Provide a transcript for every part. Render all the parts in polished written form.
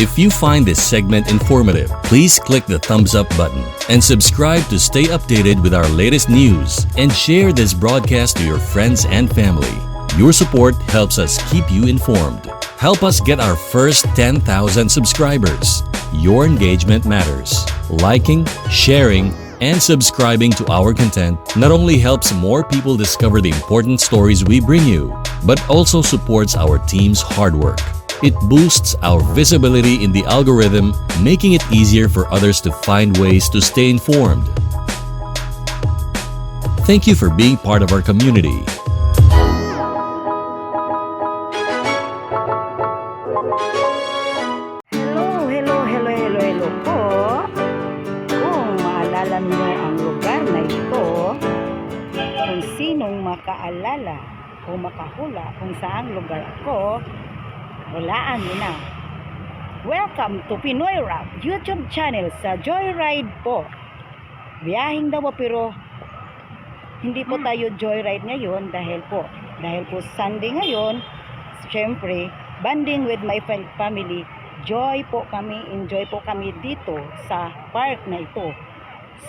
If you find this segment informative, please click the thumbs up button and subscribe to stay updated with our latest news, and share this broadcast to your friends and family. Your support helps us keep you informed. Help us get our first 10,000 subscribers. Your engagement matters. Liking, sharing, and subscribing to our content not only helps more people discover the important stories we bring you, but also supports our team's hard work. It boosts our visibility in the algorithm, making it easier for others to find ways to stay informed. Thank you for being part of our community. Hello po. Kung maalala niyo ang lugar na ito, kung sinong makaalala o makahula kung saang lugar ako, walaan niyo na. Welcome to Pinoy Rap YouTube channel sa Joyride po. Biyahing daw pero hindi po tayo joyride ngayon dahil po Sunday ngayon. Siyempre, banding with my family. Enjoy po kami dito sa park na ito.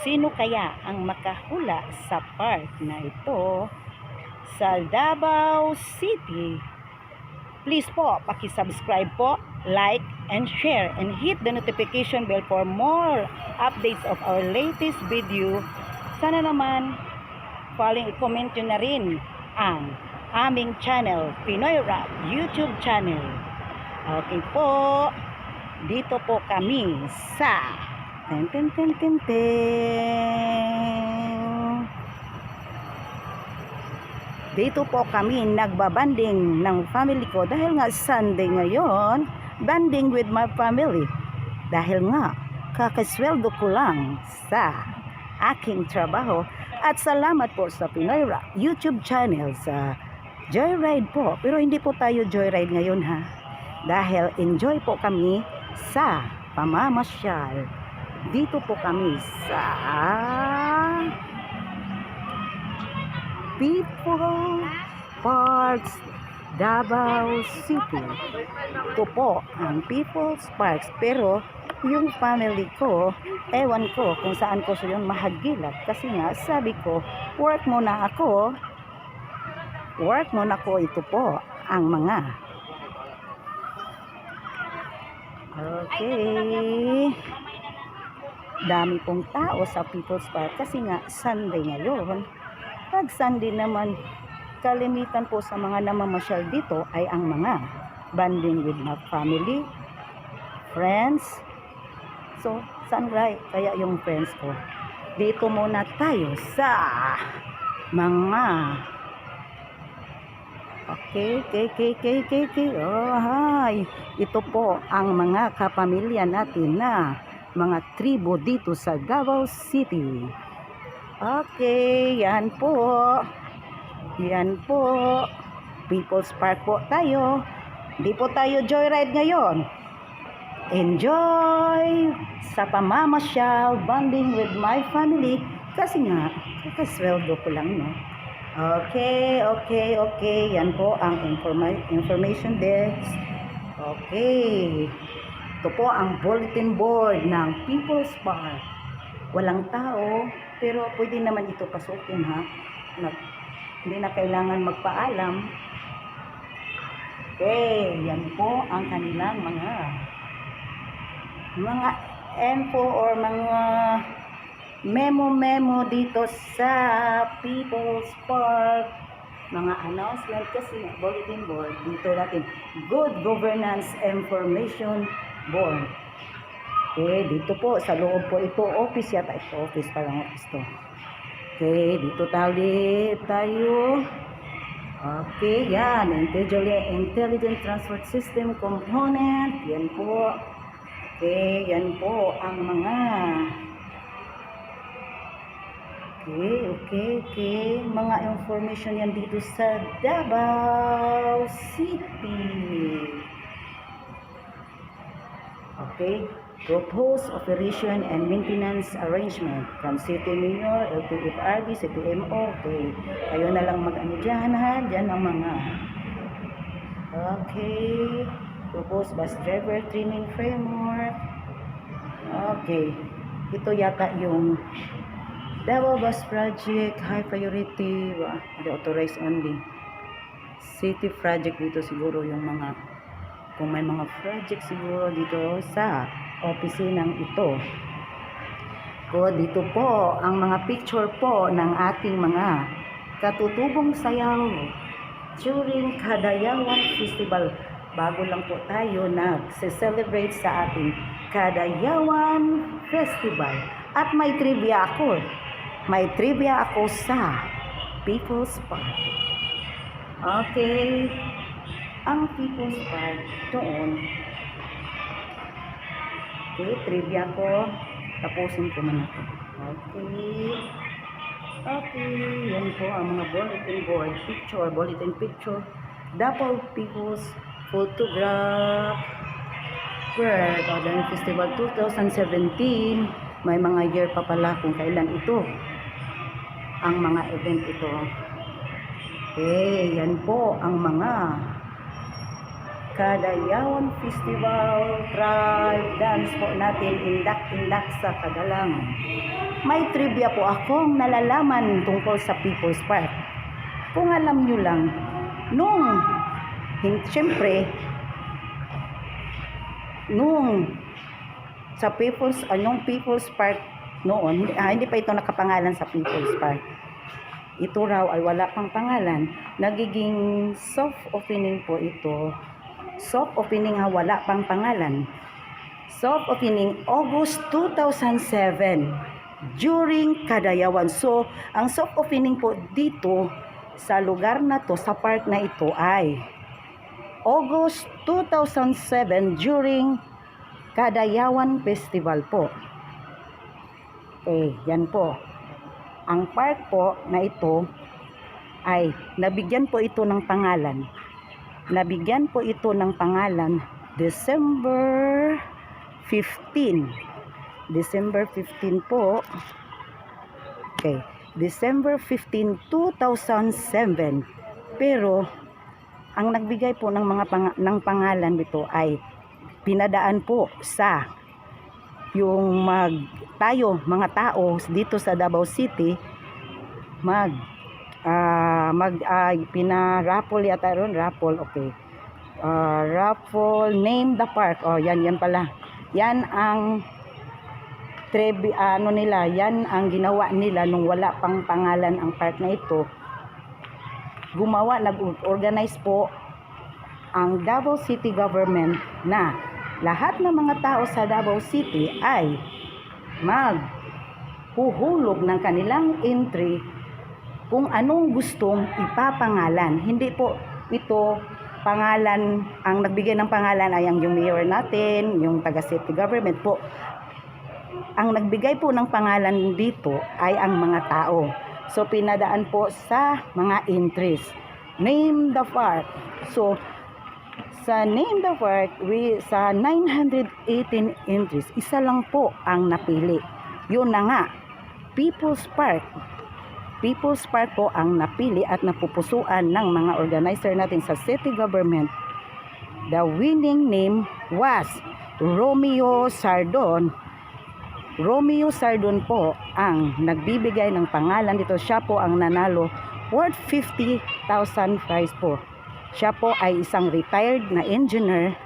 Sino kaya ang makahula sa park na ito sa Davao City? Please po, paki-subscribe po, like, and share, and hit the notification bell for more updates of our latest video. Sana naman, comment nyo na rin ang aming channel, Pinoy Rap YouTube channel. Okay po, dito po kami sa dito po kami nagbabanding ng family ko dahil nga Sunday ngayon, banding with my family dahil nga kakasweldo ko lang sa aking trabaho. At salamat po sa Pinoy Rap YouTube channel sa Joyride po, pero hindi po tayo joyride ngayon ha, dahil enjoy po kami sa pamamasyal. Dito po kami sa People's Parks, Davao City. Ito po ang People's Parks, pero yung family ko, ewan ko kung saan ko so yun mahagilap, kasi nga sabi ko, work muna ako. Ito po ang mga dami pong tao sa People's Park kasi nga Sunday ngayon. Pag Sunday naman, kalimitan po sa mga namamasyal dito ay ang mga banding with my family, friends. So, saan kaya yung friends ko? Dito muna tayo sa mga Okay. Oh, hi. Ito po ang mga kapamilya natin na mga tribo dito sa Davao City. Okay, yan po. People's Park po tayo. Hindi po tayo joyride ngayon. Enjoy sa pamamasyal, bonding with my family. Kasi nga, kakasweldo ko lang, no? Okay. Yan po ang information desk. Okay. Ito po ang bulletin board ng People's Park. Walang tao, pero pwede naman ito pasukin ha. Hindi na kailangan magpaalam. Okay, yan po ang kanilang mga info or mga memo dito sa People's Park. Mga announcement kasi bulletin board dito natin. Good Governance Information Board. Okay, dito po sa loob po ito office yata ito. Office, parang office to. Okay, dito tayo. Okay, yan. Intelligent Transport System Component. Yan po. Okay, yan po ang mga Okay. Mga information yan dito sa Davao City. Okay. Proposed operation and maintenance arrangement from City Mayor, LTFRB, CTMO. Okay. Kayo na lang mag-ano dyan ha. Dyan ang mga. Okay. Propose bus driver training framework. Okay. Ito yata yung Davao Bus Project, high priority, the authorized only. City project dito siguro yung mga, kung may mga project siguro dito sa opisinang ito. O dito po, ang mga picture po ng ating mga katutubong sayaw during Kadayawan Festival. Bago lang po tayo nag-celebrate sa ating Kadayawan Festival. At may trivia ako. May trivia ako sa People's Park. Okay. Ang People's Park doon. Okay, trivia ko. Tapusin ko muna ito. Okay. Okay. Yan po ang mga bulletin board picture. Bulletin picture. Davao People's Photograph World Kadayawan Festival 2017. May mga year pa pala kung kailan ito. Ang mga event ito. Okay. Yan po ang mga Kadayawan Festival Tribe Dance po natin, indak-indak sa Kadalangan. May trivia po akong nalalaman tungkol sa People's Park. Kung alam nyo lang, siyempre, sa People's Park noon, hindi pa ito nakapangalan sa People's Park. Ito raw ay wala pang pangalan. Nagiging soft opening po ito. Soft opening wala pang pangalan. Soft opening August 2007 during Kadayawan. So, ang soft opening po dito sa lugar na to, sa park na ito ay August 2007 during Kadayawan Festival po. Okay, yan po. Ang park po na ito ay nabigyan po ito ng pangalan. Nabigyan po ito ng pangalan December 15. December 15 po. Okay. December 15, 2007. Pero ang nagbigay po ng ng pangalan nito ay pinadaan po sa yung mga tao dito sa Davao City pinaraffle yata ron, raffle, okay. Raffle, name the park. Oh, yan pala. Yan ang yan ang ginawa nila nung wala pang pangalan ang park na ito. Nag-organize po ang Davao City Government na lahat ng mga tao sa Davao City ay maghuhulog ng kanilang entry kung anong gustong ipapangalan. Hindi po ito pangalan, ang nagbigay ng pangalan ay yung mayor natin, yung taga-city government po. Ang nagbigay po ng pangalan dito ay ang mga tao. So, pinadaan po sa mga entries. Name the park. So, sa Name the Park, sa 918 entries, isa lang po ang napili. Yun na nga, People's Park. People's Park po ang napili at napupusuan ng mga organizer natin sa city government. The winning name was Romeo Sardon. Romeo Sardon po ang nagbibigay ng pangalan dito. Siya po ang nanalo worth 50,000 prize po. Siya po ay isang retired na engineer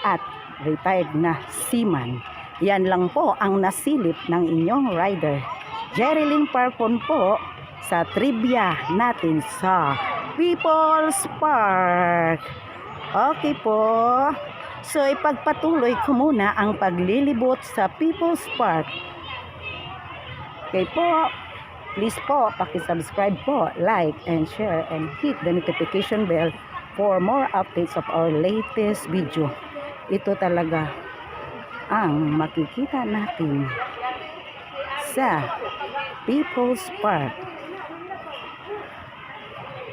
at retired na seaman. Yan lang po ang nasilip ng inyong rider. Jerilyn Parpon po sa trivia natin sa People's Park. Okay po. So, ipagpatuloy ko muna ang paglilibot sa People's Park. Okay po. Please po, paki-subscribe po, like and share and hit the notification bell for more updates of our latest video. Ito talaga ang makikita natin sa People's Park.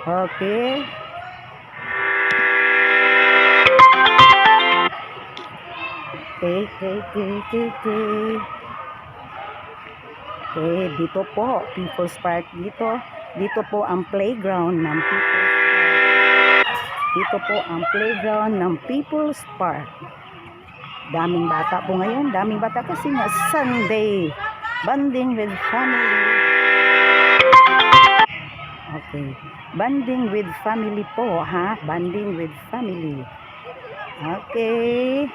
Okay. Okay, dito po, People's Park dito. Dito po ang playground ng People's Park. Ito po ang playground ng People's Park. Daming bata po ngayon. Daming bata kasi nga Sunday. Bonding with family. Okay. Bonding with family po, ha? Bonding with family. Okay.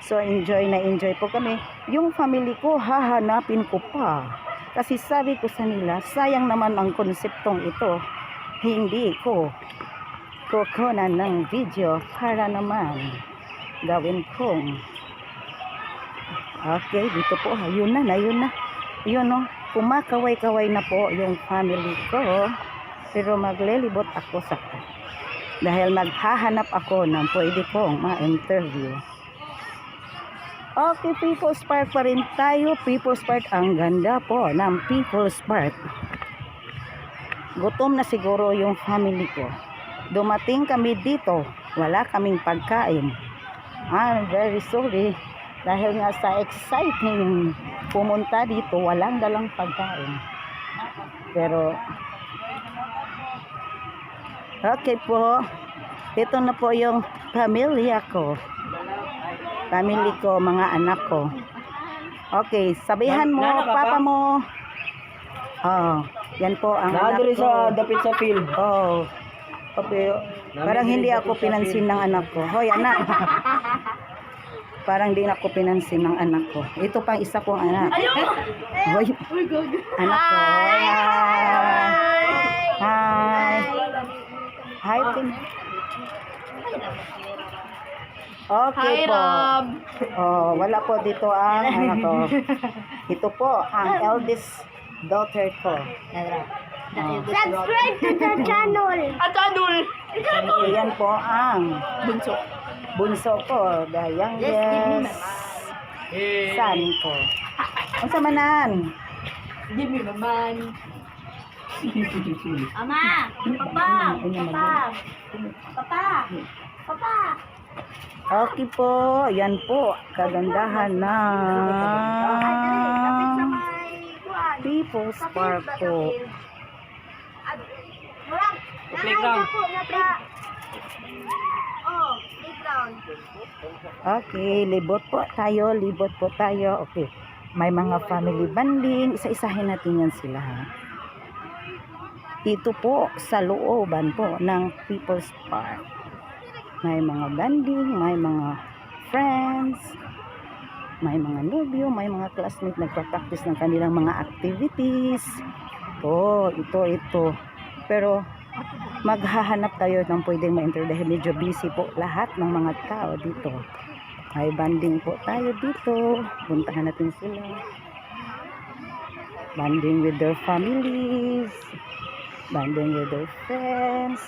So, enjoy na enjoy po kami. Yung family ko, hahanapin ko pa. Kasi sabi ko sa nila, sayang naman ang konseptong ito. Hindi ko kukunan ng video para naman gawin kong. Okay, dito po. Ayun na. Yun, no? Kumakaway-kaway na po yung family ko. Pero maglilibot ako sa dahil maghahanap ako ng pwede kong ma-interview. Okay, People's Park pa rin tayo. People's Park, ang ganda po ng People's Park. Gutom na siguro yung family ko. Dumating kami dito, wala kaming pagkain. I'm very sorry. Dahil nga sa exciting pumunta dito, walang dalang pagkain. Pero, okay po. Ito na po yung pamilya ko. Family ko, mga anak ko. Okay, sabihan mo, papa mo. Oh, yan po ang anak ko. Sa dapit sa field. Oh. Okay. Parang hindi ako pinansin ng anak ko. Hoy, anak. Parang di ako pinansin ng anak ko. Ito pang isa kong anak. Hoy. Anak ko. Hi. Hi. Okay po. Oh, wala po dito ang anak ko. Ito po ang eldest daughter ko. Subscribe to the channel. Iyan po ang bunso ko, the youngest son ko. Unsa manan? Give me man. Ama, Papa. Okay po, yan po, kagandahan na People's Park po. Playground. Oh, playground. Okay, libot po tayo. Okay, may mga family bonding, isa-isahin natin yan sila, ha. Ito po sa looban po ng People's Park. May mga bonding, may mga friends, may mga nobyo, may mga classmates nagpa-practice ng kanilang mga activities. Ito. Pero maghahanap tayo ng pwedeng ma-enter dahil medyo busy po lahat ng mga tao dito. May bonding po tayo dito. Puntahan natin sila. Bonding with their families, bonding with their friends,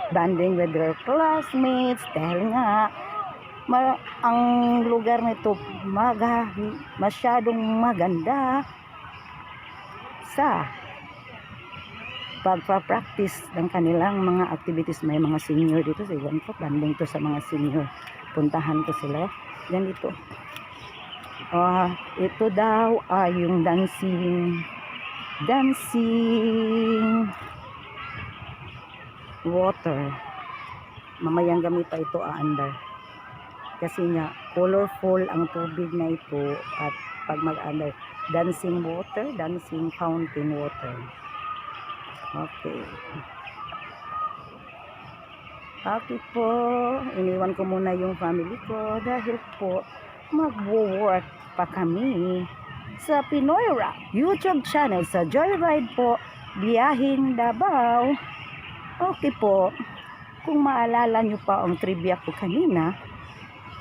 bonding with their classmates. Dahil nga ang lugar nito masyadong maganda sa pagpa-practice ng kanilang mga activities. May mga senior dito. So, iwan ko, banding to sa mga senior. Puntahan ko sila. Ganito. Ito daw ay yung dancing water. Mamayang gamit pa ito aandar. Kasi nga, colorful ang tubig na ito. At pag mag-andar, dancing water, dancing fountain water. Okay. Okay po. Iniwan ko muna yung family ko dahil po mag-work pa kami sa Pinoy Rock YouTube channel sa Joyride po, Biyahing Davao. Okay po. Kung maalala nyo pa ang trivia ko kanina,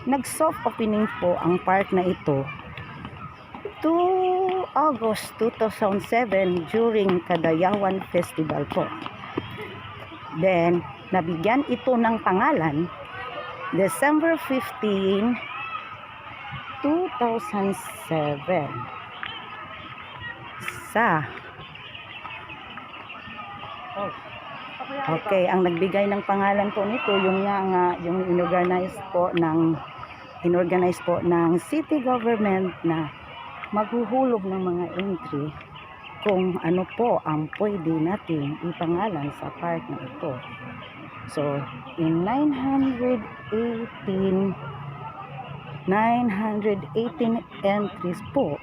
nag-soft opening po ang park na ito 2 August 2007 during Kadayawan Festival po. Then, nabigyan ito ng pangalan December 15, 2007 Okay, ang nagbigay ng pangalan po nito yung inorganize po ng city government na maghuhulog ng mga entry kung ano po ang pwede nating ipangalan sa park na ito. So, in 918 entries po.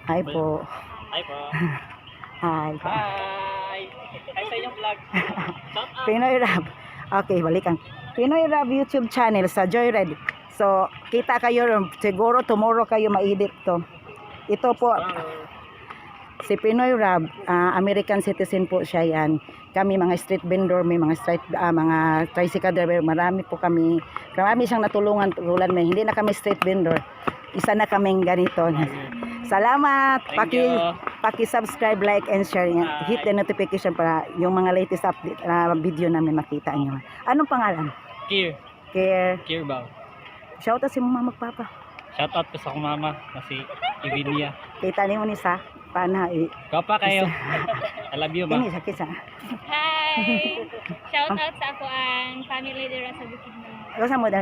Hi po. Hi po. Hi. Hi! Hi sa inyong vlog. Shout out! Pinoy Rap. Okay, balikan. Pinoy Rap YouTube channel sa Joyride. So, kita kayo ron. Siguro tomorrow kayo ma-edit to. Ito po, si Pinoy Rap, American citizen po siya yan. Kami mga street vendor, may mga mga tricycle driver, marami po kami. Marami siyang natulungan tulad may hindi na kami street vendor. Isa na kaming ganito. Salamat. Thank you. Paki-subscribe, like and share. Hit the notification para yung mga latest update video namin makita nyo. Anong pangalan? Kier. Care. Bao. Shoutout si mama magpapa. Shout out ko sa akong mama na si Ivinia. Kita ni mo ni sa pana Kapa kayo. I love you, ma. Kini sa kisa. Hi! Shout out sa ako ang family dira sa Bukidnon. Kasi mo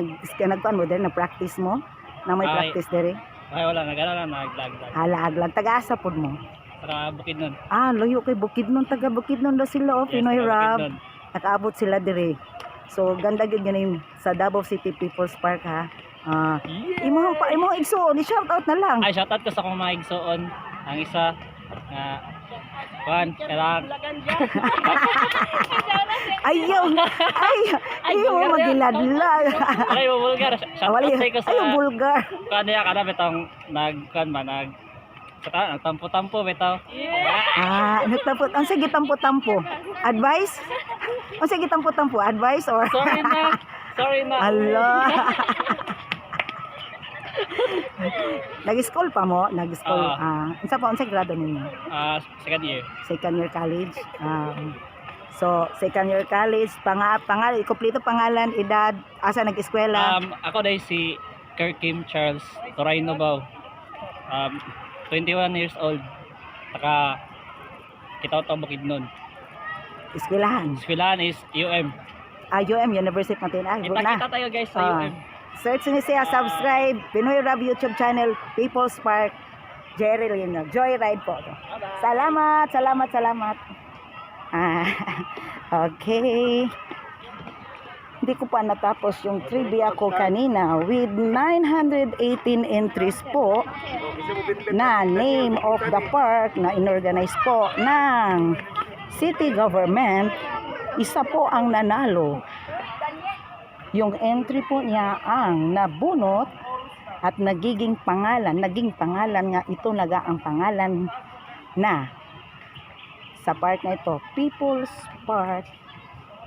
nagkuan mo na practice mo. Na may Ay. practice dere. Ay, wala. Nag-ano lang. Nag-vlog. Hala-aglag taga-asa pod mo. Para Bukidnon. Loyo kay Bukidnon, taga Bukidnon daw sila Pinoy taga Rap. Bukidnon. Nakaabot sila dire. So ganda gyud ganin sa Davao City People's Park ha. Imo igsoon, i-shout out na lang. Ay, shout out ko sa akong mga igsoon. Ang isa, kailangan. Ayaw mo magiladlad. Ay, bulgar. Shout out sa ko sa. Ayaw bulgar. Kanya ka na betong nagtampo-tampo bitaw. Nagtampot. Ang sige tampo-tampo. Advice? Ang sige tampo-tampo. Advice or? Sorry na. Allah. Nag-school pa mo? Nag-school. Unsa pa unsa grado ninyo? Second year. Second year college. So, second year college, pangalan, kompleto pangalan, edad, asa nag-eskwela? Ako dahil si Kim Charles Torayno Bao. 21 years old. Taka kita to Bukidnon. Eskwelahan. Eskwelahan is UM. UM, University of Mountain. Good na. Kita tayo guys sa UM. Search niyo siya, subscribe, Pinoy Rap YouTube channel, People's Park, Jerry Lino, Joyride po. Salamat. Okay. Hindi ko pa natapos yung trivia ko kanina with 918 entries po na name of the park na inorganize po ng city government. Isa po ang nanalo. Yung entry po niya ang nabunot at naging pangalan nga ito naga ang pangalan na sa park na ito, People's Park.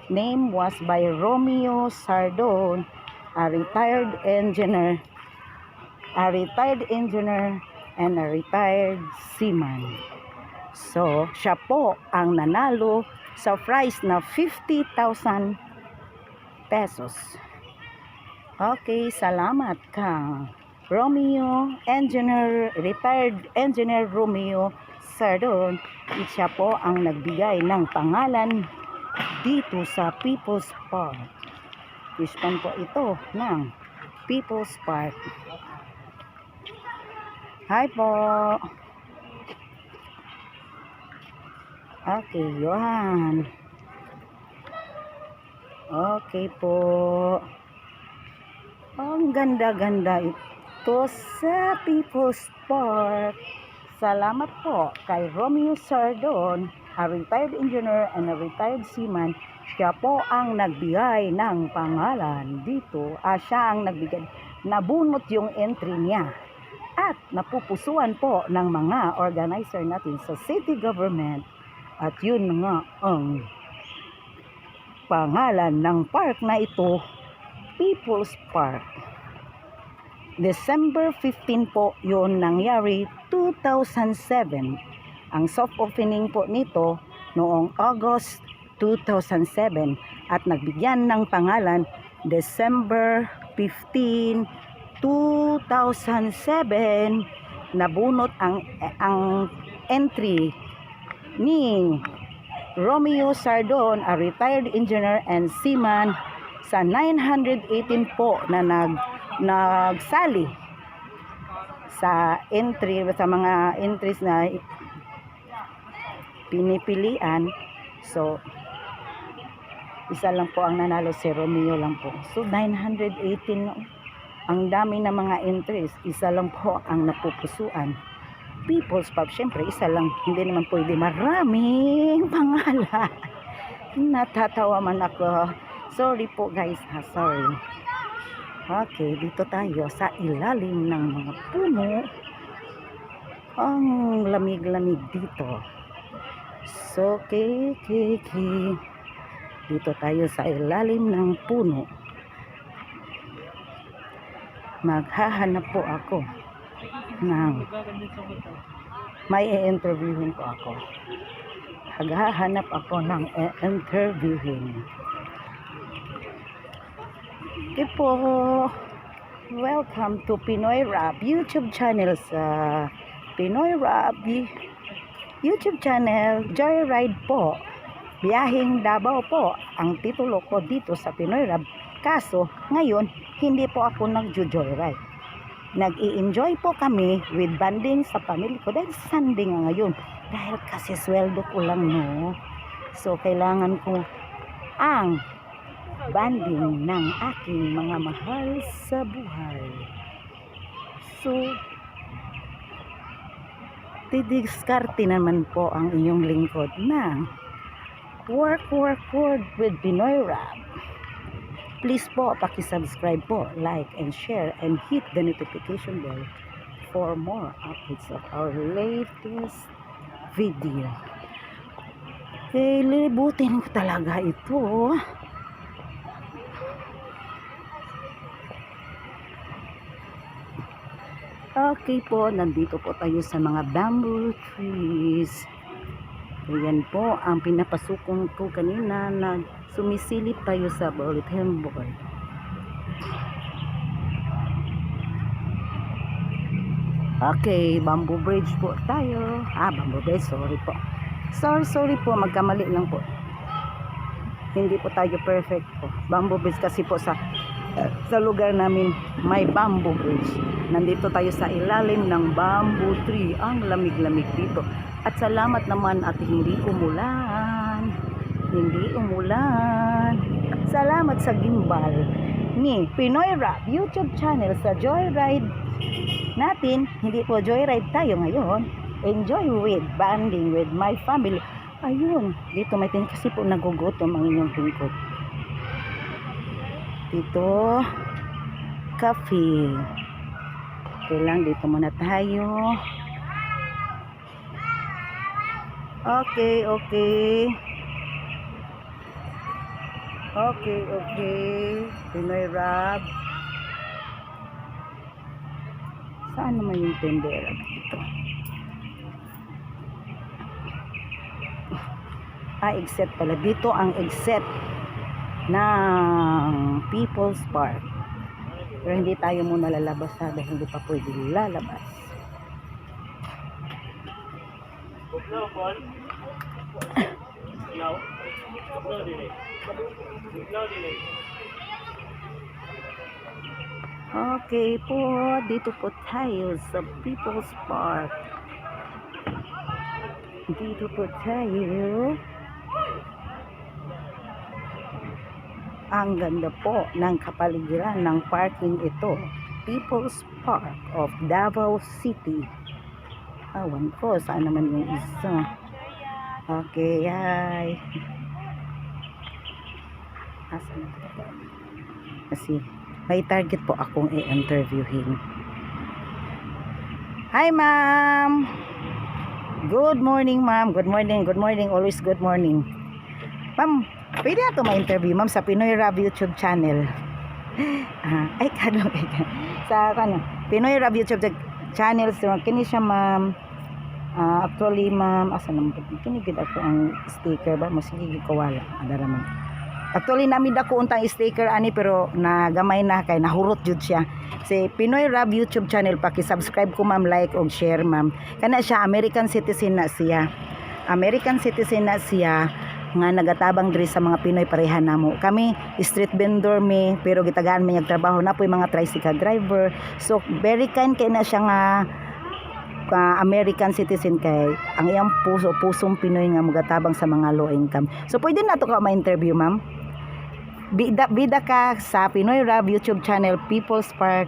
Name was by Romeo Sardon, a retired engineer and a retired seaman. So, siya po ang nanalo sa prize na 50,000 pesos. Okay, salamat ka. Retired engineer Romeo Sardon. Siya po ang nagbigay ng pangalan dito sa People's Park. Pispan po ito ng People's Park. Hi po. Okay, Johan. Okay po. Ang ganda-ganda ito sa People's Park. Salamat po kay Romeo Sardon, a retired engineer and a retired seaman. Siya po ang nagbigay ng pangalan dito. Siya ang nagbigay. Nabunot yung entry niya. At napupusuan po ng mga organizer natin sa city government. At yun nga ang pangalan ng park na ito, People's Park. December 15 po yun nangyari, 2007. Ang soft opening po nito noong August 2007 at nagbigyan ng pangalan December 15, 2007. Nabunot ang entry ni Romeo Sardon, a retired engineer and seaman, sa 918 po na nagsali sa entry, sa mga entries na pinipilian. So Isa lang po ang nanalo, si Romeo lang po. So 918, ang dami na mga entries, isa lang po ang napupusuan. People's Pub, syempre isa lang, hindi naman pwede maraming pangalan. Natatawa man ako. Sorry po guys ha, sorry. Okay, dito tayo sa ilalim ng mga puno. Ang lamig-lamig dito. So, okay. Dito tayo sa ilalim ng puno. Maghahanap po ako ng may i-interviewin po ako. Maghahanap ako ng i-interviewin. Okay po. Welcome to Pinoy Rap YouTube channel sa Pinoy Rap YouTube channel. Joyride po. Biyaheng Davao po ang titulo ko dito sa Pinoy Rap. Kaso ngayon hindi po ako nag-joyride. Nag-i-enjoy po kami with banding sa family ko dahil Sunday nga ngayon. Dahil kasi sweldo ko lang no. So kailangan ko ang banding ng aking mga mahal sa buhay. So didiskarte naman po ang inyong lingkod na work with Pinoy Rap. Please po, paki-subscribe po, like and share and hit the notification bell for more updates of our latest video. Okay, libutin ko talaga ito. Okay po, nandito po tayo sa mga bamboo trees. Ayan po, ang pinapasukong ko kanina na sumisilip tayo sa bulletin board. Okay, bamboo bridge po tayo. Bamboo bridge, sorry po. Sorry po, magkamali lang po. Hindi po tayo perfect po. Bamboo bridge kasi po sa lugar namin may bamboo bridge. Nandito tayo sa ilalim ng bamboo tree. Ang lamig-lamig dito. At salamat naman at hindi umulan. Salamat sa gimbal ni Pinoy Rap YouTube channel sa Joyride natin. Hindi po joyride tayo ngayon. Enjoy with banding with my family. Ayun, dito may tingin kasi po nagugutom ang inyong lingkod. Dito cafe. Okay lang, dito muna tayo. Okay. Pinoy Rap. Saan naman yung tendera dito? Exit pala. Dito ang exit ng People's Park. Pero hindi tayo muna lalabas dahil hindi pa pwede lalabas. Okay po, dito po tayo sa People's Park. Dito po tayo. Ang ganda po ng kapaligiran ng parking ito. People's Park of Davao City. Awan ko, saan naman yung isa? Okay, hi. Asan na ito? Kasi may target po akong i-interviewin. Hi ma'am! Good morning ma'am. Good morning. Always good morning. Ma'am, pwede na ito ma-interview ma'am sa Pinoy Rap YouTube channel. Sa Pinoy Rap YouTube channel. So, kini siya ma'am. Actually ma'am, asan naman kinigid ako ang sticker ba? Masigigig ko wala. Adara man. Actually namin dako untang sticker ani pero nagamay na kay nahurot jud siya. Si Pinoy Rap YouTube channel, paki-subscribe ko ma'am, like og share ma'am. Kana siya American citizen na siya. Nga nagatabang diri sa mga Pinoy pareha namo. Kami street vendor mi pero gitagaan mi nagtrabaho na po'y mga tricycle driver. So very kind kay na siya nga American citizen kay ang iyang pusong Pinoy nga magatabang sa mga low income. So pwede na to ka ma-interview ma'am. bida ka sa Pinoy Rab YouTube channel People's Park.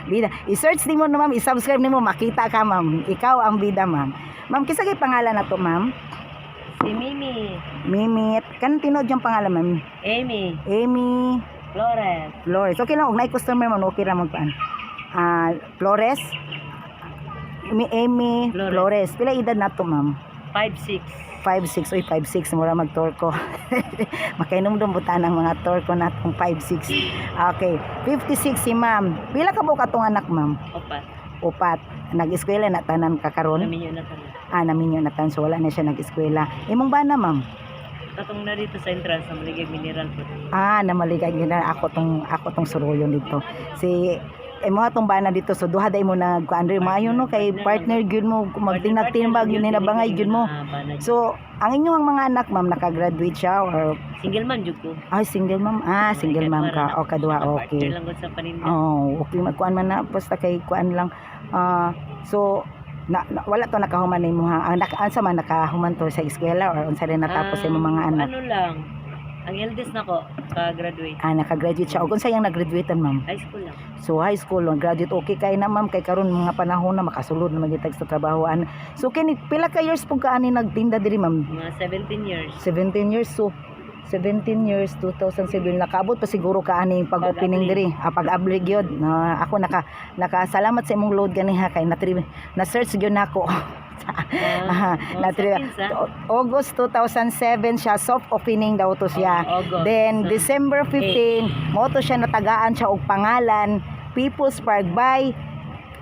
Bida. I-search nimo no ma'am, i-subscribe nimo makita ka ma'am. Ikaw ang bida ma'am. Ma'am, kisa kay pangalan na to ma'am? Si Mimi, Mimit. Kan tinod yung pangalan ma'am? Amy, Amy Flores, Flores. Okay lang, og naay customer mo, okay ra magpaan. Flores. Amy Flores. Flores. Pila edad na to ma'am? 5'6". 5'6", oy 5'6", mura mag-torko. Makainom dong butan ang mga torko natong 5'6". Okay, 56 si ma'am. Pila ka po katong anak ma'am? Opat. Upat. Nag-eskwela na tanan kakaron? Naminyo na tayo. Naminyo na tanan, so wala na siya nag-eskwela. Imong bana ma'am? Katong na dito sa entrance sa Maligay Mineral po. Namaligay gina ako tong suruyon dito. Si mo atong bana dito, so duha day mo nagkuandre maayo no kay partner gyud mo magtinag-timbag yun nabangay gyud mo. So ang inyong mga anak ma'am naka-graduate siya or Single man jud ko. ay single ma'am? Single ma'am ka. O kaduha, okay. Partner lang gud sa paninda. Okay magkuan man na basta kay kuan lang. So wala to nakahuman nimo ha. Ansa man nakahuman to sa eskwela or unsa rin natapos sa imong mga anak? Ano lang. Ang eldest nako ka-graduate. Naka-graduate siya. O kung sayang nag-graduatean ma'am? High school lang. So high school, graduate, okay kay na ma'am, kay karon mga panahon na makasulod na magitag sa trabahoan. So kini pila ka years pug kaani nagtinda diri ma'am? Mga 17 years. 17 years. So 17 years 2007 nakaabot pa siguro kaani pag-opening diri. Pag-abli gyud. Ako nakasalamat sa imong load ganiha kay na search gyud nako. August 2007 siya, soft opening daw to siya. Then December 15 mo to siya natagaan siya og pangalan People's Park by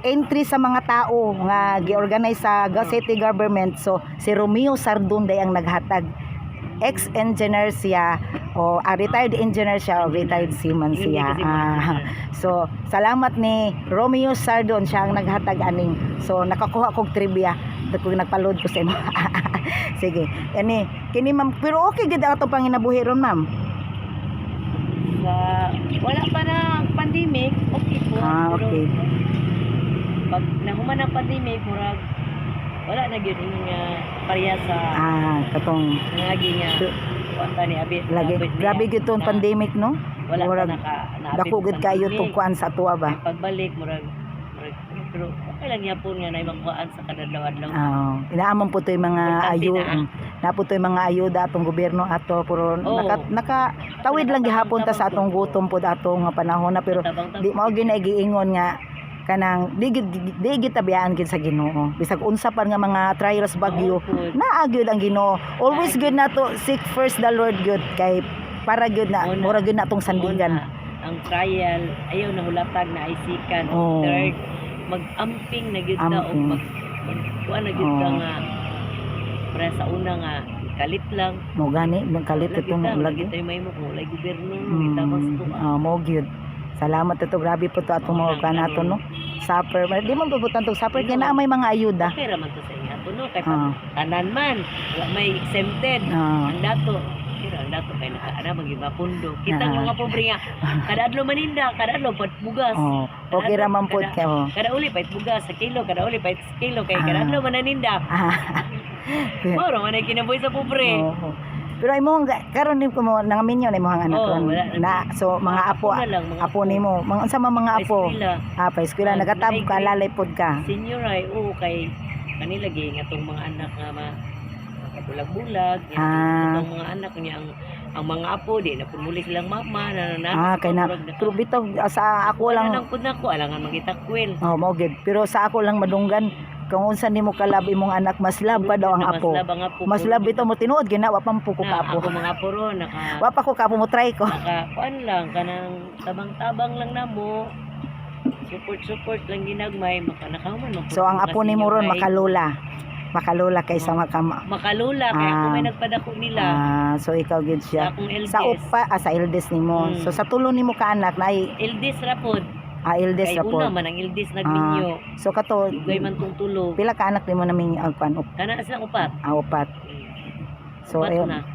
entry sa mga tao nga gi-organize sa city government. So si Romeo Sardon day ang naghatag. Ex-engineer siya o retired engineer siya o retired seaman siya. So salamat ni Romeo Sardon, siya ang naghatag aning. So nakakuha kog trivia kung nagpa-load ko sa imo. Sige. Kini ma'am, pero okay gid ato panginabuhi ron ma'am. Wala pa na pandemic, okay po. Okay. Pag nahuman ang pandemic, murag wala na gyud nga pareha sa katong lagi nga wala ni abi. Grabe gyud tong pandemic no. Wala murag na dako gid kayo tong kuan sa tuwa ba. Pagbalik murag pero okay lang yapon nga na makuhaan sa kadadlaw-adlaw. Inaamon po to yung mga ayuda. Napo to yung mga ayuda atong gobyerno ato pero nakatawid lang gihapon ta sa atong gutom pod ato nga panahon na pero di mao ginagiingon nga kanang di tabiaan gid sa Ginoo. Bisag unsa pa nga mga trials bagyo, naa gyud ang Ginoo. Always good na to seek first the Lord good kay para gyud na mura gyud na tong sandigan. Ang trial ayaw na hulatag na isikan. Third, mag-amping na gyud ta o kuan na gyud nga para sa una nga kalit lang. Mo gani kalit itong lagi tayo may mo kulay gobyerno itamos to. Mo gyud. Salamat ito, grabe po to atong mga kanato no. Supper, di man pubutan tong supper kaya na may mga ayuda. Okay ra man to sa inyo no kay tanan man may exempted. Ang dato ang dato kay nakaana magimapundo. Kita nga pobre nga kada adlaw maninda, kada adlaw pat bugas. Okay ra man pud kayo. Kada uli pait bugas sa kilo, kada uli pait sa kilo kay kada adlaw mananinda. Moro man ay kinabuhi sa pobre. Pero imo karon din ko mo nangaminyo na imong anak na so mga apo nimo unsa man mga apo pa eskwela nagatab ka lalay pod ka senior ay kay kanila gi nga tong mga anak nga kabulag-bulag itong mga anak niya ang mga apo di na pumuli silang mama kay na pero bitaw sa ako lang pud nako alangan magitakwil mo gid pero sa ako lang madunggan kung unsa nimo kalab imong anak mas lab pa daw ang apo. Mas lab ito mo tinuod gina wa pa mo ko kapo. Ako mga apo ron wa pa ko kapo mo try ko. Kuan lang kanang tabang-tabang lang namo. Support lang ginagmay nakahuman mo. So ang apo nimo ron makalula kaysa makalula kay ako may nagpadako nila. So ikaw gid siya. Sa upa sa eldest nimo. So sa tulo nimo ka anak na eldest ra pod. Eldest ra po. Una man ang eldest nagminyo. So kato, gay man tong tulo. Pila ka anak nimo naming kuan Kana silang upat. Upat. So na.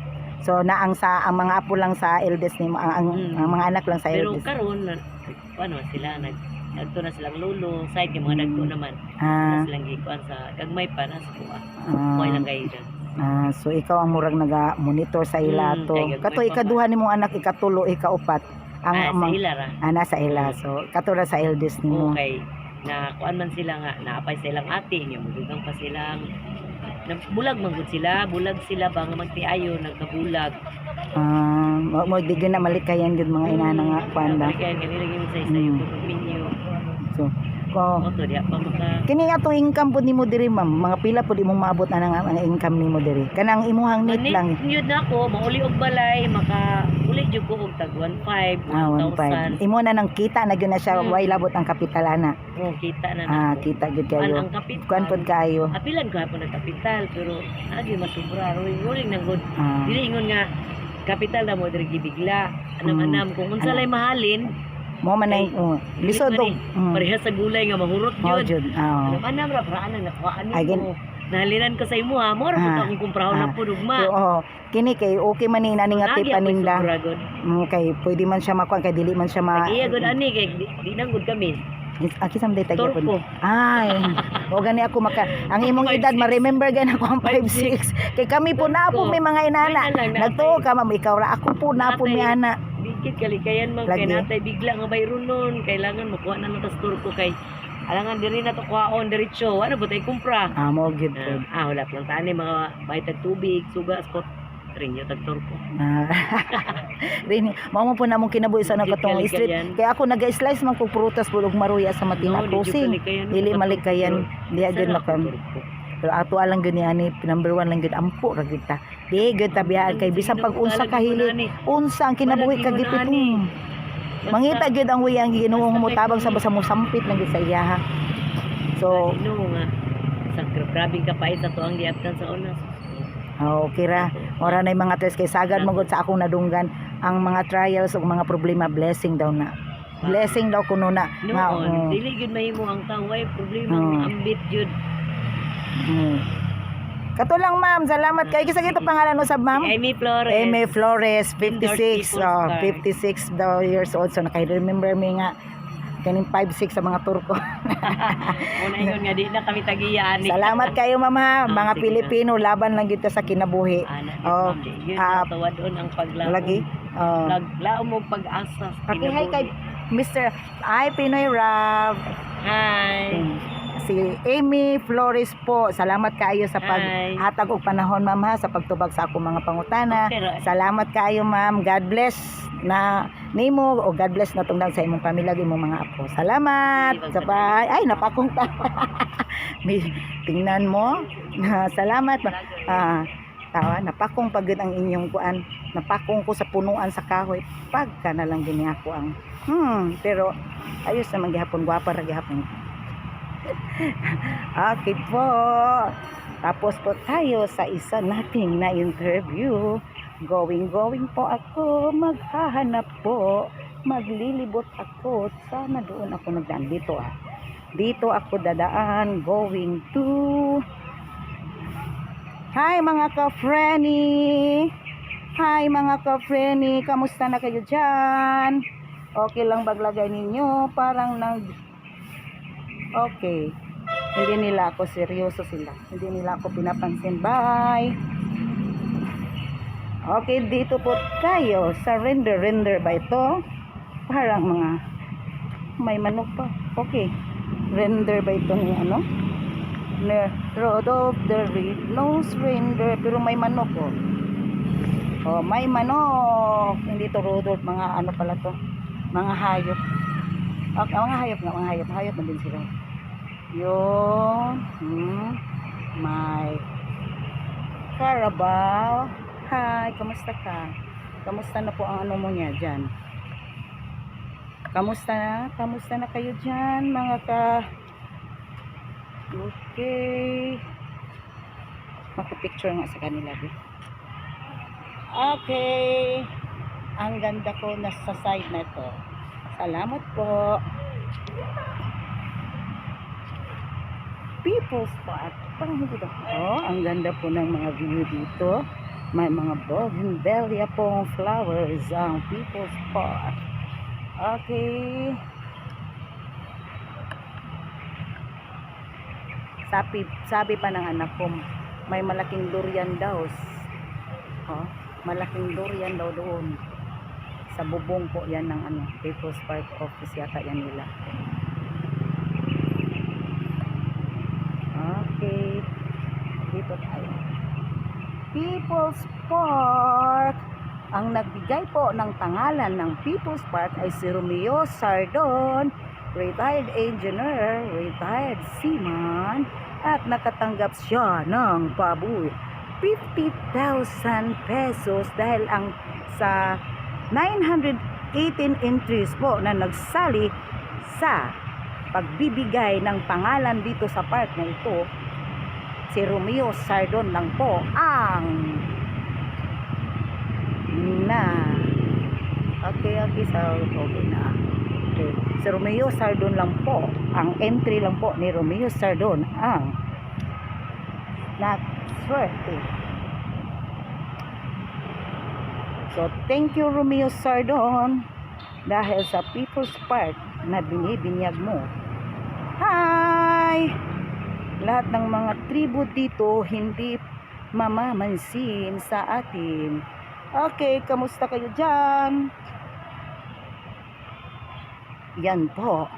So ang mga apo lang sa eldest nimo, ang mga anak lang sa eldest. Pero karon ano sila nagto na silang lolo, side yung mga dagko naman. Silang gikuan sa gagmay pa na sa kuha. Kuha lang kay So ikaw ang murag naga-monitor sa ila to. kaya Kato may ikaduha nimong anak, ikatulo, ikaupat. Ang sa ila ra. sa ila. So kato ra sa eldest nimo. Okay. Na kuan man sila nga, naapay sa ilang ate, nga madugang pa silang bulag man gud sila, bulag sila ba nga magtiayo, nagkabulag. Mo di gyud na malikayan gyud mga inana nga kuan ba. Kaya kanila gyud sa isayo minyo. So ko Oto diha pa maka kini nga to income pud nimo diri ma'am, mga pila pud imong maabot na ang income nimo diri. Kanang imuhang need lang. Yun na ako, mauli og balay, maka uli jud ko og tag 1.5, 1,000. 1.5. Imo na nang kita na gyud na siya, way labot ang kapital ana. Oh, kita na Kita gyud kayo. ang kapital. Kuan pud kayo. Apilan ko hapon ang kapital, pero agi masubra, rolling nang good. Dili ingon nga kapital na mo diri gibigla. Anam-anam kung unsa lay mahalin, Mo man ay lisod og parehas sa gulay nga mahurot jud. Anam ra pra anang nakuhaan mo. Nahalinan ko sa imo ha, mo ra pud akong kumprahon na pud ugma. Kini kay okay man ni nani nga paninda. Kay pwede man siya makuan kay dili man siya Iya good ani kay di nang good kami. Aki sam day tagya Torpo. Ay, o gani ako ang imong edad ma-remember gan ako ang 5'6". Kay kami po na po may mga inana. Nagtuo ka ma'am, ikaw ra ako po na po mi ana. Bigit kalikayan man kay natay bigla nga bayron nun, kailangan makuha na ng turko kay alangan diri na to kuhaon diretso. Ano ba tay kumpra? Mo gid po. Wala lang tani mga baytag tubig, suga spot ring yung tagturko. Rini, mao mo po namong kinabuhi sa nakatong street. Kaya ako naga-slice man kog prutas pud og maruya sa Matina Crossing. Dili malikayan, diha gyud makam. Pero ato alang gyud ni ani, number 1 lang gyud ampo ra gyud ta. Di gyud ta biya kay bisan pag unsa kahili, unsa ang kinabuhi kag gipit. Mangita gyud ang wiyang Ginoo mo tabang sa basa mo sampit lang gyud sa iya. So, nga sa grabe ka pa sa tuang giaptan sa una. Okay ra. Ora na mga tres kay sagad magod sa akong nadunggan ang mga trials ug mga problema blessing daw na. Blessing daw kuno na. Dili gyud mahimo ang taway problema ambit gyud. Kato lang ma'am, salamat kay kisa gito pangalan usab ma'am. Amy Flores. Amy Flores, 56. 56 daw years old. So nakay-remember me nga kaning 5'6" sa mga Turko. Una ingon nga di na kami tagiyan. Salamat kayo mama, mga Pilipino laban lang gito sa kinabuhi. Tawadon ang paglao. Lagi. Paglao mo pag-asa. Okay, hi kay Mr. Pinoy Rab. Hi. Si Amy Flores po. Salamat kayo sa paghatag og panahon ma'am ha, sa pagtubag sa akong mga pangutana. Salamat kayo ma'am. God bless na nimo o God bless na tungdan sa imong pamilya imong mga apo. Salamat. Sa ay napakong ta. Tingnan mo. Salamat. Tawa napakong pagud ang inyong kuan. Napakong ko sa punuan sa kahoy. Pagka na lang gini ako ang pero ayos naman gihapon, gwapa ra gihapon. Okay po. Tapos po tayo sa isa nating na interview. Going po ako, maghahanap po, maglilibot ako. Sana doon ako nagdaan dito Dito ako dadaan, going to. Hi mga ka-Frenny. Hi mga ka-Frenny, kamusta na kayo dyan? Okay lang baglagay ninyo, parang okay. Hindi nila ako seryoso sila. Hindi nila ako pinapansin. Bye. Okay, dito po tayo sa render ba ito? Parang mga may manok pa. Okay. Render ba ito ni ano? Road of the Red-Nosed Reindeer, pero may manok may manok. Hindi to road of mga ano pala to. Mga hayop. Okay, mga hayop na din sila. Yun. May Carabao. Hi, kamusta ka? Kamusta na po ang ano mo niya dyan? Kamusta na kayo dyan mga okay. Maka-picture nga sa kanila. Okay. Ang ganda ko nasa side na ito. Salamat po. People's Park. Parang hindi ba? Ang ganda po ng mga view dito. May mga bougainvillea pong flowers ang People's Park. Okay. Sabi pa ng anak ko, may malaking durian daw. Oh, malaking durian daw doon. Sa bubong po yan ng ano, People's Park office yata yan nila. Okay. Dito tayo. People's Park. Ang nagbigay po ng pangalan ng People's Park ay si Romeo Sardon, retired engineer, retired seaman, at nakatanggap siya ng pabuy 50,000 pesos dahil ang sa 918 entries po na nagsali sa pagbibigay ng pangalan dito sa park na ito, si Romeo Sardon lang po ang okay na. Okay. Si Romeo Sardon lang po ang entry lang po ni Romeo Sardon ang naswerte. So thank you Romeo Sardon dahil sa People's Park na binibinyag mo. Hi! Lahat ng mga tribo dito hindi mamamansin sa atin. Okay, kamusta kayo dyan? Yan po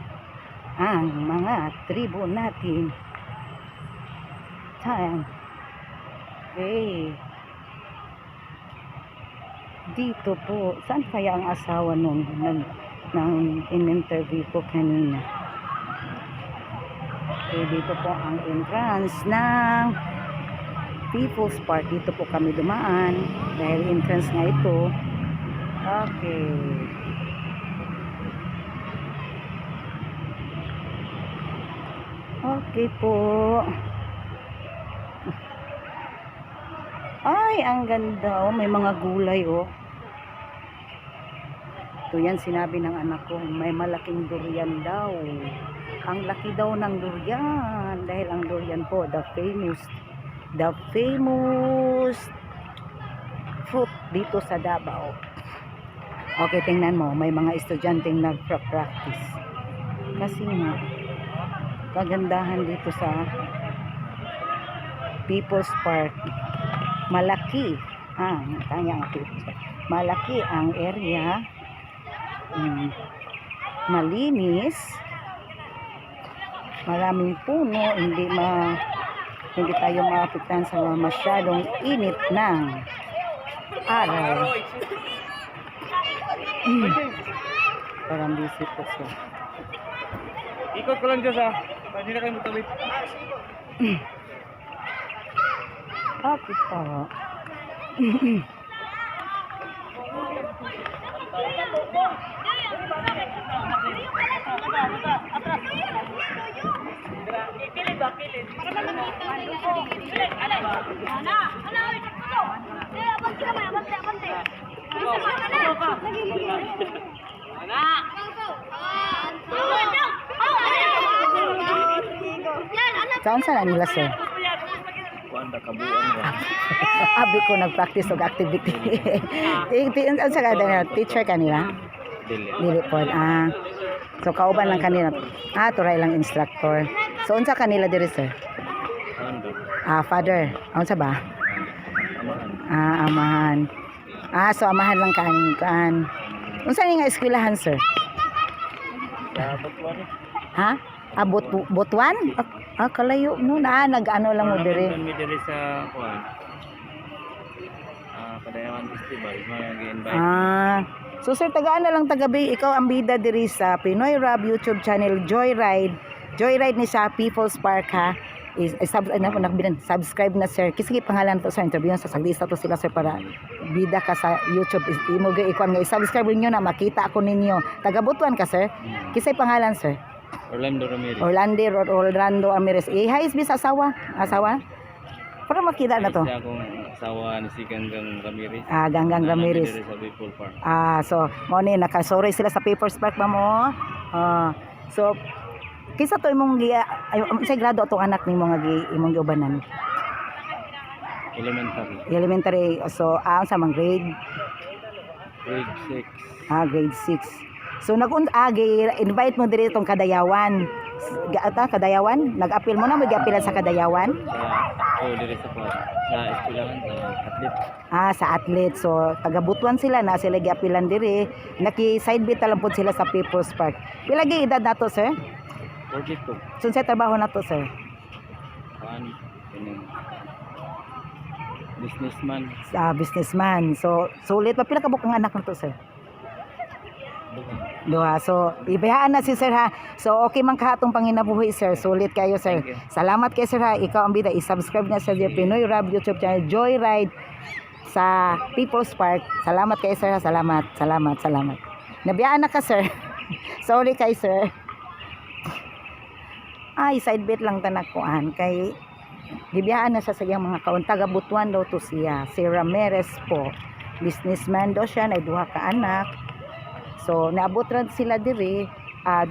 ang mga tribo natin. Okay. Dito po, saan kaya ang asawa nung in-interview ko kanina? Okay, dito po ang entrance ng People's Park. Dito po kami dumaan dahil entrance nga ito. Okay. Okay po. Ay, ang ganda. Oh, may mga gulay oh. Ito yan sinabi ng anak ko. May malaking durian daw. Ang laki daw ng durian. Dahil ang durian po, the famous fruit dito sa Davao. Okay, tingnan mo. May mga estudyanteng nagpa-practice. Kasi nga, kagandahan dito sa People's Park. Malaki ang malaki ang area. Malinis. Maraming puno, hindi tayo maapektuhan sa masyadong init ng araw. Parang busy po siya. Ikot ko lang dyan sa. Hindi na kayo magtawid. Okay po. Saan saan nila sir? Kuanda kabuang ba? Abi ko nag-practice og activity. Ang sa kada teacher kanila? Dili po. So kauban lang kanila. Turay lang instructor. So unsa kanila diri sir? Father. Unsa ba? Amahan. So amahan lang kan. Unsa ni nga eskwelahan sir? Ha? Botuan? Kalayo mo na nag-ano lang mo diri. Diri sa kuan. Padayawan festival, mag-invite. So sir, tagaan na lang tagabi, ikaw ang bida diri sa Pinoy Rap YouTube channel Joyride. Joyride ni sa People's Park ha. Subscribe na sir. Kisige pangalan to sa interview sa saglista to sila sir para bida ka sa YouTube. Imo ga ikuan nga i-subscribe niyo na makita ako ninyo. Taga Butuan ka sir. Kisay pangalan sir? Orlando Ramirez. Orlando Ramirez. Hi bis asawa. Para makita na to. Siya akong asawa ni si Ganggang Ramirez. Ganggang Ramirez. Sa People's Park. So mo ni nakasorry sila sa People's Park ba mo? So kisa to imong sa grado atong anak nimo nga imong giubanan? Elementary. So sa mang grade 6. Grade 6. So invite mo diri tong Kadayawan. Kadayawan? Nag-appeal mo na, mag-appealan sa Kadayawan? Oo, diri sa kuwan. Sa eskwelahan sa atlet. Sa athlete. So, taga-Butuan sila na sila giapilan diri. Naki-side bit lang po sila sa People's Park. Pila gi edad nato, sir? 42. Sa trabaho nato, sir? Kuan. Kining businessman. Businessman. So, sulit pa pila ka bukang anak nato, sir? Duha. So, ibahaan na si sir ha. So, okay man kahatong panginabuhi, sir. Sulit kayo, sir. Thank you. Salamat kay sir ha. Ikaw ang bida. I-subscribe na sa Pinoy Rab YouTube channel Joyride sa People's Park. Salamat kay sir ha. Salamat. Nabiyaan na ka, sir. Sorry kay sir. Ay, side bit lang tanakuan kay gibiyaan na siya sa iyang mga kaon. Taga Butuan daw to siya. Si Ramirez po. Businessman daw siya. Na duha ka anak. So, naabot rin sila diri.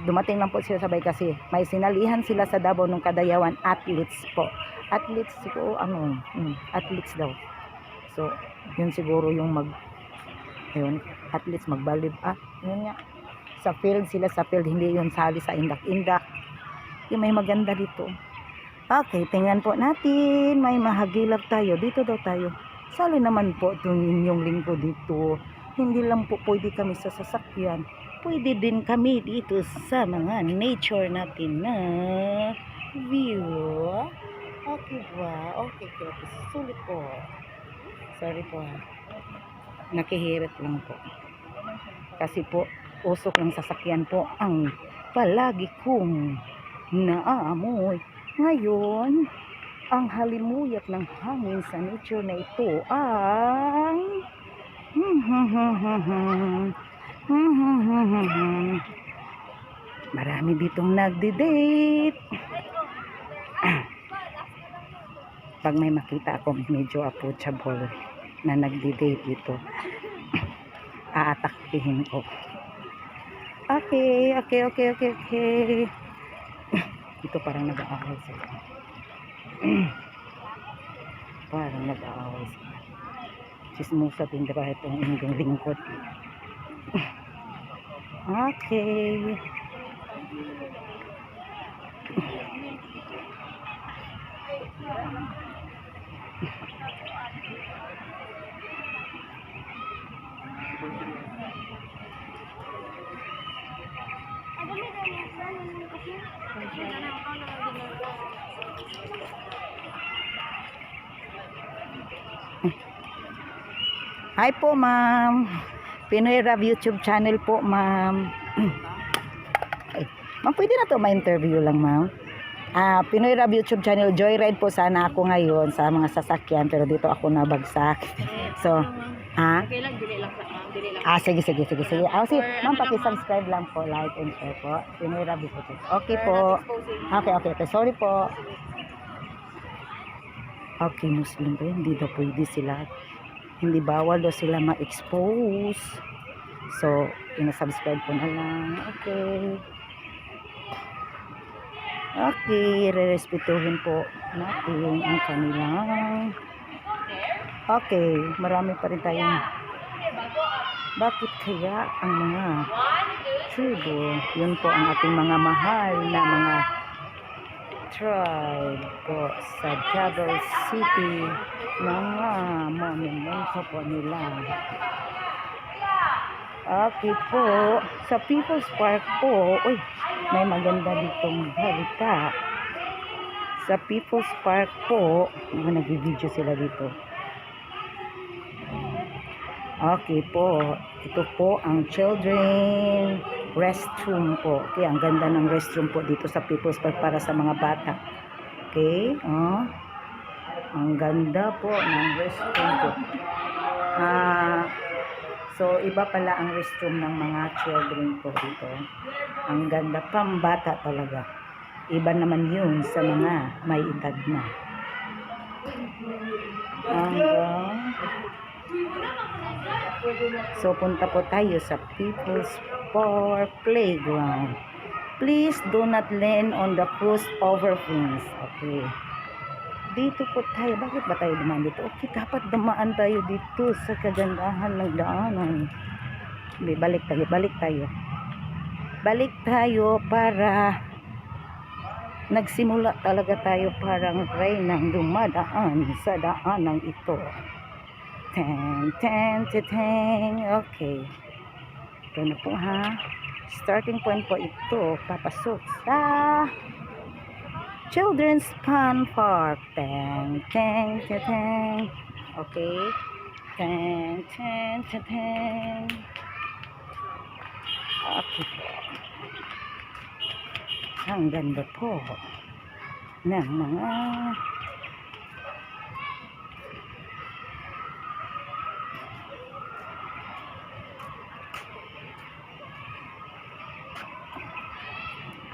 Dumating lang po sila sabay kasi may sinalihan sila sa Davao nung Kadayawan athletes po. Athletes siguro, athletes daw. So, yun siguro yung athletes magbalib. Yun nga. Sa field sila, hindi yun sali sa indak-indak. Yung may maganda dito. Okay, tingnan po natin. May mahagilap tayo. Dito daw tayo. Sali naman po itong inyong lingkod dito. Hindi lang po pwede kami sa sasakyan. Pwede din kami dito sa mga nature natin na view. Okay ba? Okay. Sulit po. Sorry po. Nakihirit lang po. Kasi po, usok ng sasakyan po ang palagi kong naamoy. Ngayon, ang halimuyak ng hangin sa nature na ito ang marami ditong nagdi-date. Pag may makita ako medyo approachable na nagdi-date dito, aatakihin ko. Okay. Ito parang nag-aaway sila. Chismosa din diba itong inyong lingkod. Okay. Hi po, ma'am. Pinoy Rab YouTube channel po, ma'am. Ay, ma'am, pwede na to ma-interview lang, ma'am. Pinoy Rab YouTube channel, Joyride po sana ako ngayon sa mga sasakyan, pero dito ako nabagsak. So, Okay lang, dili lang. sige. Sige, ma'am, paki-subscribe lang po, like and share po. Pinoy Rab YouTube. Okay po. Okay. Sorry po. Okay, Muslim po, hindi daw pwede sila. Hindi bawal daw sila ma-expose. So, ina-subscribe ko na lang. Okay, re-respetuhin po natin ang kanilang. Okay, marami pa rin tayong. Bakit kaya ang mga tribo, yun po ang ating mga mahal na mga tribe po sa Davao City, mga monumento po nila. Okay po, sa People's Park po, may maganda ditong balita. Sa People's Park po, nag-video sila dito. Okay po, ito po ang children restroom po. Okay, ang ganda ng restroom po dito sa People's Park para sa mga bata. Okay, ang ganda po ng restroom po. So, iba pala ang restroom ng mga children po dito. Ang ganda, pambata talaga. Iba naman yun sa mga may edad na. So, punta po tayo sa People's Park Playground. Please do not land on the crossover fence. Okay. Dito po tayo. Bakit ba tayo dumaan dito? Okay, dapat dumaan tayo dito sa kagandahan ng daanan. Balik tayo. Balik tayo para nagsimula talaga tayo parang reynang dumadaan sa daanang ito. Ten, ten, ten, ten. Okay. Ito na po ha. Starting point po ito. Papasok sa Children's Fun Park. Ten, ten, ten, ten. Okay. Ten, ten, ten, ten. Okay po. Ang ganda po ng mga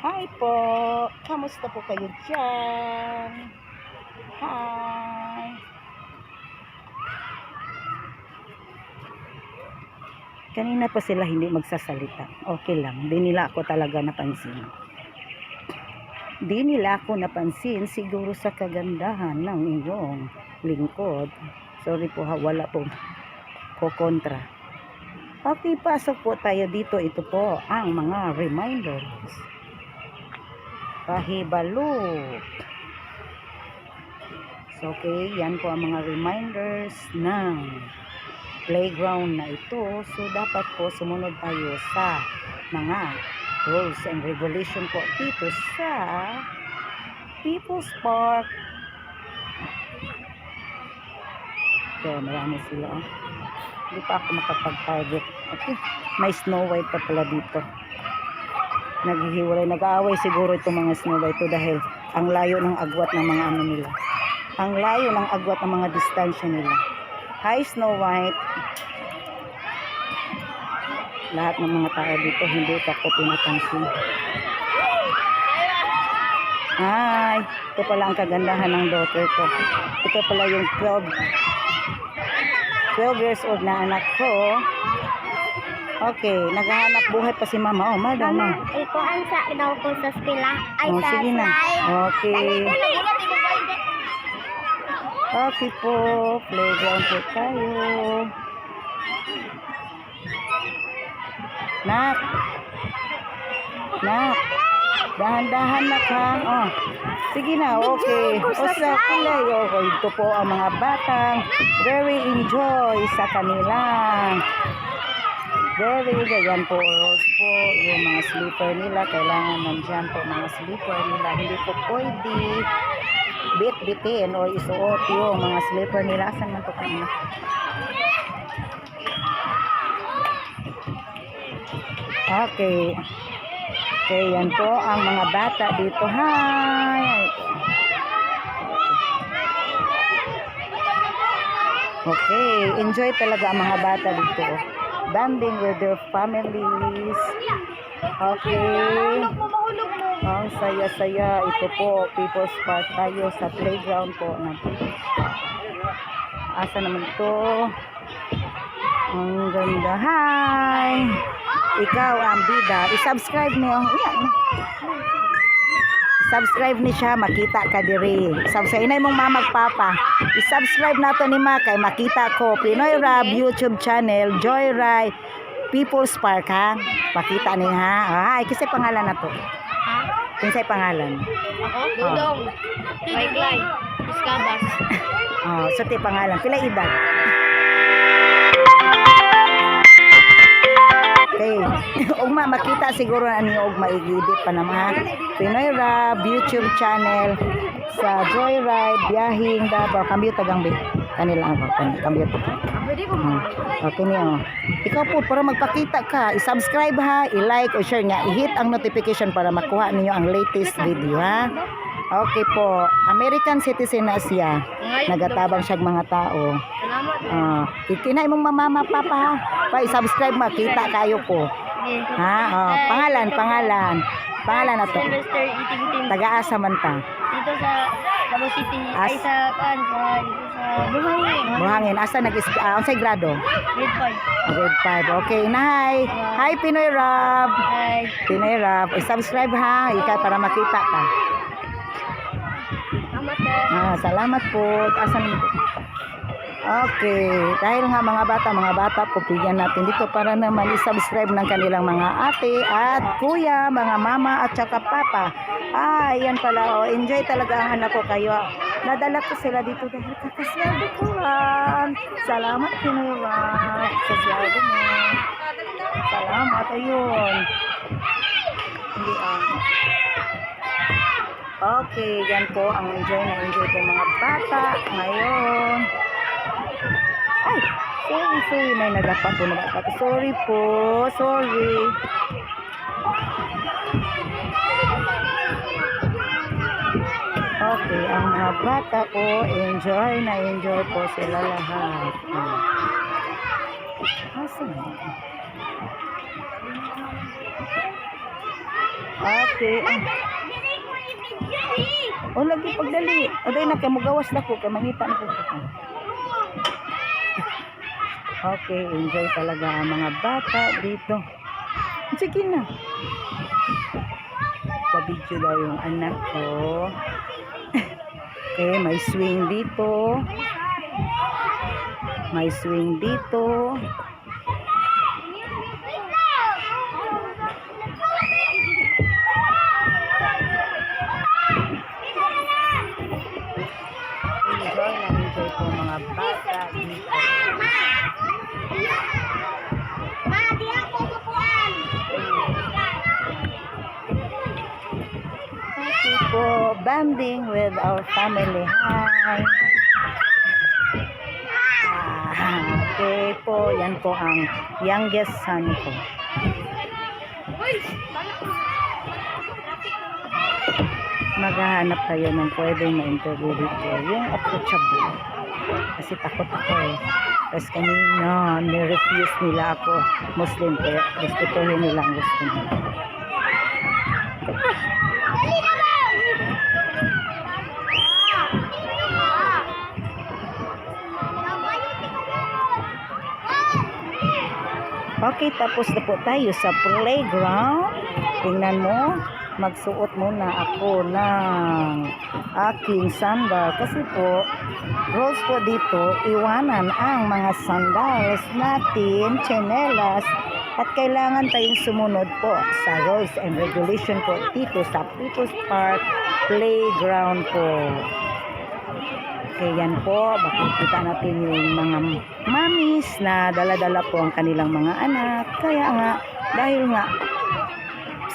hi po, kamusta po kayo dyan? Hi. Kanina pa sila hindi magsasalita. Okay lang, di nila ako talaga napansin. Di nila ako napansin siguro sa kagandahan ng iyong lingkod. Sorry po ha, wala po ko kontra. Okay, pasok po tayo dito. Ito po ang mga reminders. Pahibalo. So, okay, yan po ang mga reminders ng playground na ito. So, dapat po sumunod tayo sa mga rules and regulation po dito sa People's Park. So, marami sila. Hindi pa ako makapag-target. Okay, may Snow White pa pala dito. Naghihiwalay, nag-aaway siguro itong mga Snow White ito dahil ang layo ng agwat ng mga ano nila. Ang layo ng agwat ng mga distansya nila. Hi Snow White. Lahat ng mga tao dito hindi ako pinapansin. Hi, ito pala ang kagandahan ng daughter ko. Ito pala yung 12 years old na anak ko. Okay, naghahanap buhay pa si mama. Oh, madam. Ikuan sa daw ko sa spila. Ay, Oh, sa sige na. slide. Okay. Okay po. Playground po tayo. Nak. Nak. Dahan-dahan na ka. Oh. Sige na, okay. O sa kulay. Okay, ito po ang mga batang very enjoy sa kanilang. Very good. Yan po, Rose po. Yung mga slipper nila. Kailangan nandyan po mga slipper nila. Hindi po pwede bit-bitin o isuot yung mga slipper nila. Asan man po kanina? Okay. Okay, yan po ang mga bata dito. Hi! Okay, enjoy talaga ang mga bata dito. Banding with their families. Okay. Ang saya-saya. Ito po, People's Park tayo sa playground po. Asa naman ito? Ang ganda. Hi! Ikaw ang bida. I-subscribe niyo. I-subscribe ni siya, makita ka diri. Subscribe inay mong mamagpapa. I-subscribe nato ni Ma kay makita ko Pinoy Rab YouTube channel, Joyride People's Park ha. Pakita ni ha. Ay, kasi pangalan na to. Kinsay pangalan? Ako? Dudong. Clay. Iskabas. Oh, so ti pangalan. Pila edad? Okay. Ugma makita siguro na niyo ugma igidit pa naman. Pinoy Rab YouTube channel sa Joyride Biyahing Davao. Kambyo tagang kanila ako. Kambyo to. Okay niyo. Ikaw po para magpakita ka, i-subscribe ha, i-like o share nga, i-hit ang notification para makuha niyo ang latest video ha. Okay po. American citizen na siya. Nagatabang siya mga tao. Ikinay mong mama, papa ha. Pa-subscribe makita kayo po. Ha? Pangalan na to. Sylvester Iting-Ting. Taga-asa man ta. Dito sa Davao City. Ay sa dito sa Buhangin. Buhangin. Asa unsay grado? Grade 5. Grade 5. Okay, na hi Pinoy Rab. Hi. Pinoy Rab. I-subscribe ha. Ika para makita ka. Salamat. Salamat po. Asan mo po? Okay, dahil nga mga bata po, bigyan natin dito para naman i-subscribe ng kanilang mga ate at kuya, mga mama at saka papa. Yan pala, oh, enjoy talaga ang anak ko kayo. Nadala ko sila dito dahil kakasweldo ko lang. Salamat Pinoy sa sweldo mo. Salamat, ayun. Hindi Okay, yan po ang enjoy ko mga bata ngayon. Ay, sorry, may nagapa po na bata. Sorry po, sorry. Okay, ang mga bata ko, enjoy po sila lahat. Asan? Okay. Lagi pagdali. Dahil na kayo magawas na ko, kaya mangita na ko. Okay, enjoy talaga ang mga bata dito. Sige na. Pabidyo daw yung anak ko. Okay, may swing dito. May swing dito. Enjoy po mga bata dito. Okay po, banding with our family. Hi! Okay po, yan po ang youngest son ko. Maghahanap tayo ng pwedeng ma-interview dito. Yung approachable. Kasi takot ako eh. Tapos kanina, nirefuse nila ako. Muslim kaya respetuhin nila ang gusto nila. Okay, tapos na po tayo sa playground. Tingnan mo, magsuot muna ako ng aking sandal. Kasi po, rules po dito, iwanan ang mga sandals natin, tsinelas, at kailangan tayong sumunod po sa rules and regulation po dito sa People's Park Playground po. Okay, yan po. Makikita natin yung mga mamis na dala-dala po ang kanilang mga anak. Kaya nga, dahil nga,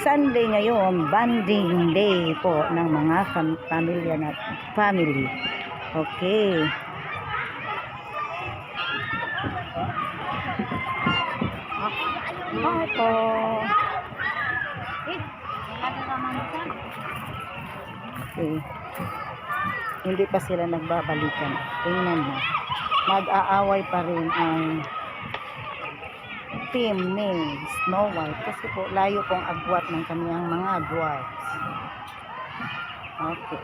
Sunday ngayon, bonding day po ng mga pamilya natin. Family. Okay. Opo. Okay. Hindi pa sila nagbabalikan. Tingnan mo. Mag-aaway pa rin ang team ni Snow White kasi po layo pong agwat ng kanyang mga dwarfs. Okay.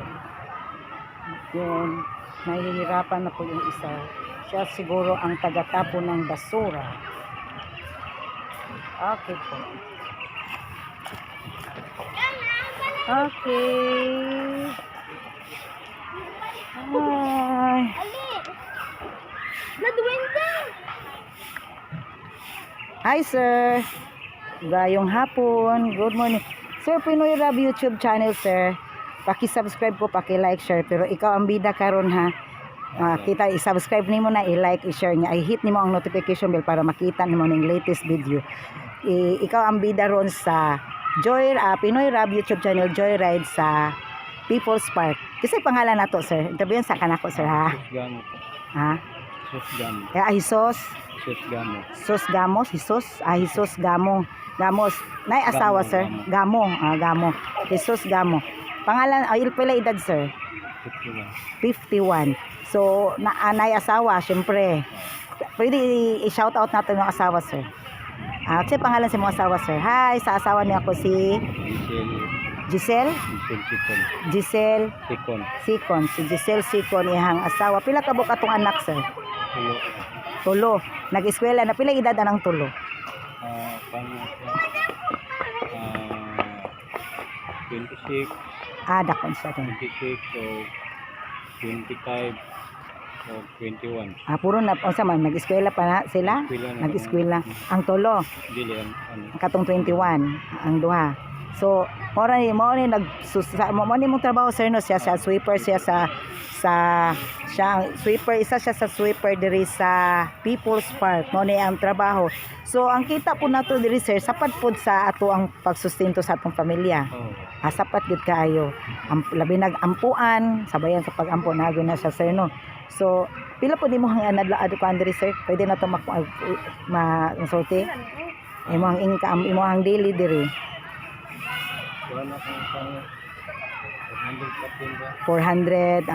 Yun. Nahihirapan na po yung isa. Siya siguro ang taga-tapo ng basura. Okay po. Okay. Hi. Hi sir. Gayong hapon. Good morning. Sir, Pinoy Rab YouTube channel sir. Paki-subscribe ko, paki-like, share. Pero ikaw ang bida karon ha. Kita i-subscribe nimo na, i-like, i-share niya. I-hit nimo ang notification bell para makita nimo ng latest video. Ikaw ang bida ron sa Pinoy Rab YouTube channel Joyride sa People's Park. Kasi pangalan na to, sir. Interviewin sa kanako, sir, ha? Gamo. Ha? Sus Gamo. Jesus. Sus Gamo. Sus Gamos. Jesus Gamo. Gamos. Nay asawa, Gamo, sir. Gamo. Gamo. Jesus Gamo. Pangalan, ayun pala edad, sir. 51. So, nay asawa, syempre. Pwede i-shout out natin yung asawa, sir. Kasi pangalan sa mga asawa, sir. Hi, sa asawa niya ako si Giselle Sikon. Si Giselle Sikon ihang asawa. Pila ka buka atong anak, sir? Tulo. Nag-eskwela na pila edad anang tulo? 26. Dakon siya din. 26 o 25. O 21. Puro na, o man, nag-eskwela pa na sila? Eskwela na. Nag-eskwela. Ang tulo, Dili ang katong 21, ang duha. So, mo ni mong trabaho sir no, siya sa sweeper siya siya ang sweeper, isa siya sa sweeper diri sa People's Park. Mo ni ang trabaho. So, ang kita po nato diri sir, sapat pod sa ato ang pagsustento sa atong pamilya. Sapat gid kaayo. Labi nag-ampuan, sabayan sa pag-ampo na na siya sir no. So, pila po nimo hang adlaw ka diri sir? Pwede na to masulti. Imo ang income, imo ang daily diri. wala kang 400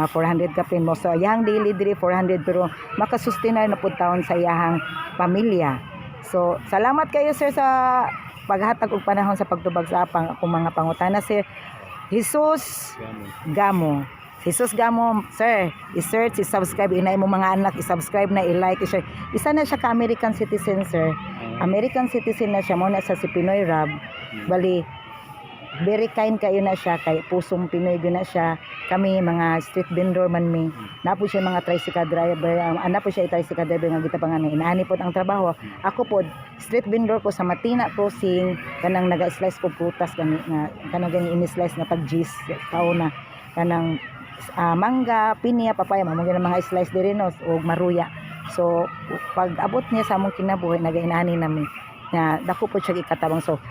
kapin mo. So, yang daily diri 400 pero makasustenay na pud taon sa iyahang pamilya. So, salamat kayo sir sa paghatag og panahon sa pagtubag sa akong mga pangutana sir. Jesus Gamo. Jesus Gamo, sir, i-search, i-subscribe, inay mo mga anak, i-subscribe na, i-like, i-share. Isa na siya ka American citizen, sir. American citizen na siya, muna sa si Pinoy Rab. Bali, very kind kayo na siya, kay pusong Pinoy yun na siya. Kami, mga street vendor man mi. Napo siya mga tricycle driver, po siya tricycle driver nga kita pangan. Inaani po ang trabaho. Ako po, street vendor ko sa Matina Crossing, kanang naga-slice ko prutas, kanang gani ini-slice na pag-gis, kauna, kanang mangga, pinya, papaya, mga slice diri no, o maruya. So, pag abot niya sa among kinabuhi, nagainani namin, na dako po siya ikatabang. So,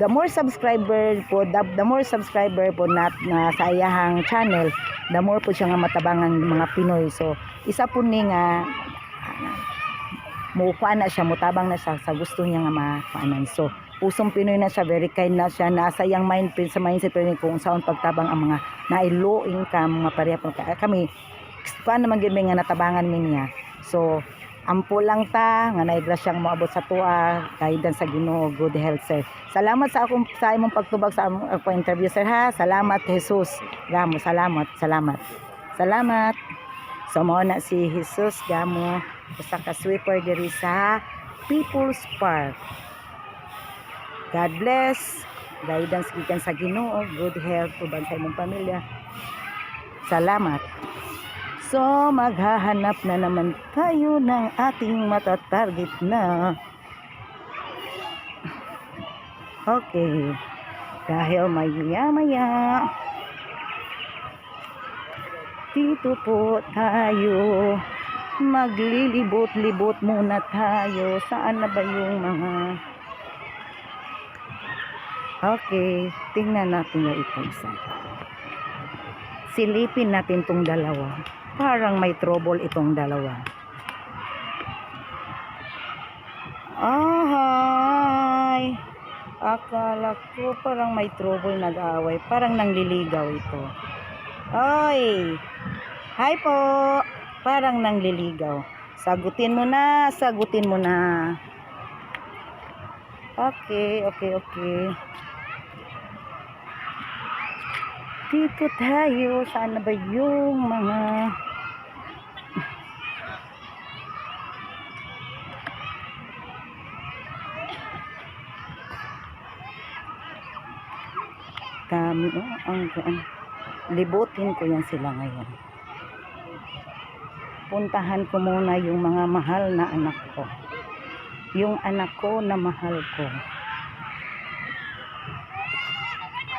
the more subscriber po na sa iyahang channel, the more po siya nga matabangan mga Pinoy. So, isa po ni nga mukuan na siya, mutabang na siya sa gusto niya nga mapaanan. So, pusong Pinoy na siya, very kind na siya, nasa iyang mindset po kung saan pagtabang ang mga na-low income, mga pareha po kami. Kuan naman gid nga natabangan mi niya. So, ampo lang ta nga naigrasyang moabot sa tuwa, guidance sa Ginoo, good health sir. Salamat sa imong pagtubag sa among interview sir ha. Salamat Jesus Gamo, salamat. So mo na si Jesus Gamo, usa ka sweeper diri sa People's Park. God bless, guidance gikan sa Ginoo, good health uban sa imong pamilya. Salamat. So, maghahanap na naman tayo ng ating matatarget na. Okay. Dahil maya-maya, dito po tayo. Maglilibot-libot muna tayo. Saan na ba yung mga... Okay. Tingnan natin yung ito isa. Silipin natin tong dalawa. Parang may trouble itong dalawa. Hi! Akala ko parang may trouble, nag-aaway. Parang nangliligaw ito. Oy! Hi po! Parang nangliligaw. Sagutin mo na. Okay. Dito tayo. Saan na ba yung mga... Kami, libutin ko yan sila ngayon. Puntahan ko muna yung mga mahal na anak ko. Yung anak ko na mahal ko.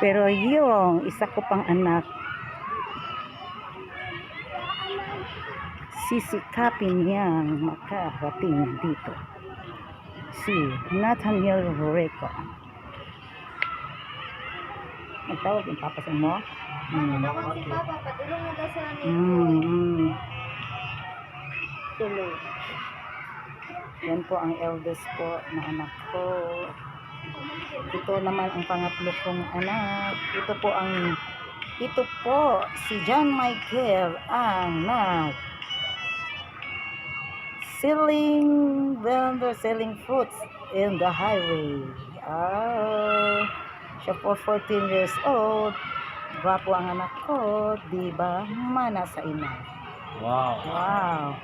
Pero yung isa ko pang anak, sisikapin niyang makarating dito. Si Nathaniel Reco. Nagtawag yung papasan mo? Ako si Papa, patulong mo daw sa Tuloy. Yan po ang eldest po na anak ko. Ito naman ang pangatlo kong anak. Ito po si John Michael ang selling fruits in the highway. Siya po 14 years old. Gwapo ang anak ko, diba? Mana sa ina. Wow.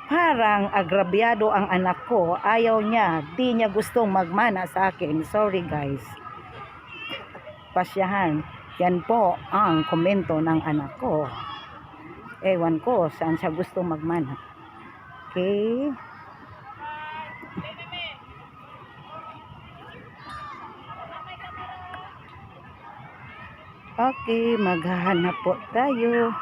Parang agrabyado ang anak ko. Ayaw niya. Di niya gustong magmana sa akin. Sorry guys. Pasyahan. Yan po ang komento ng anak ko. Ewan ko saan siya gusto magmana. Okay. Okay, maghahanap po tayo.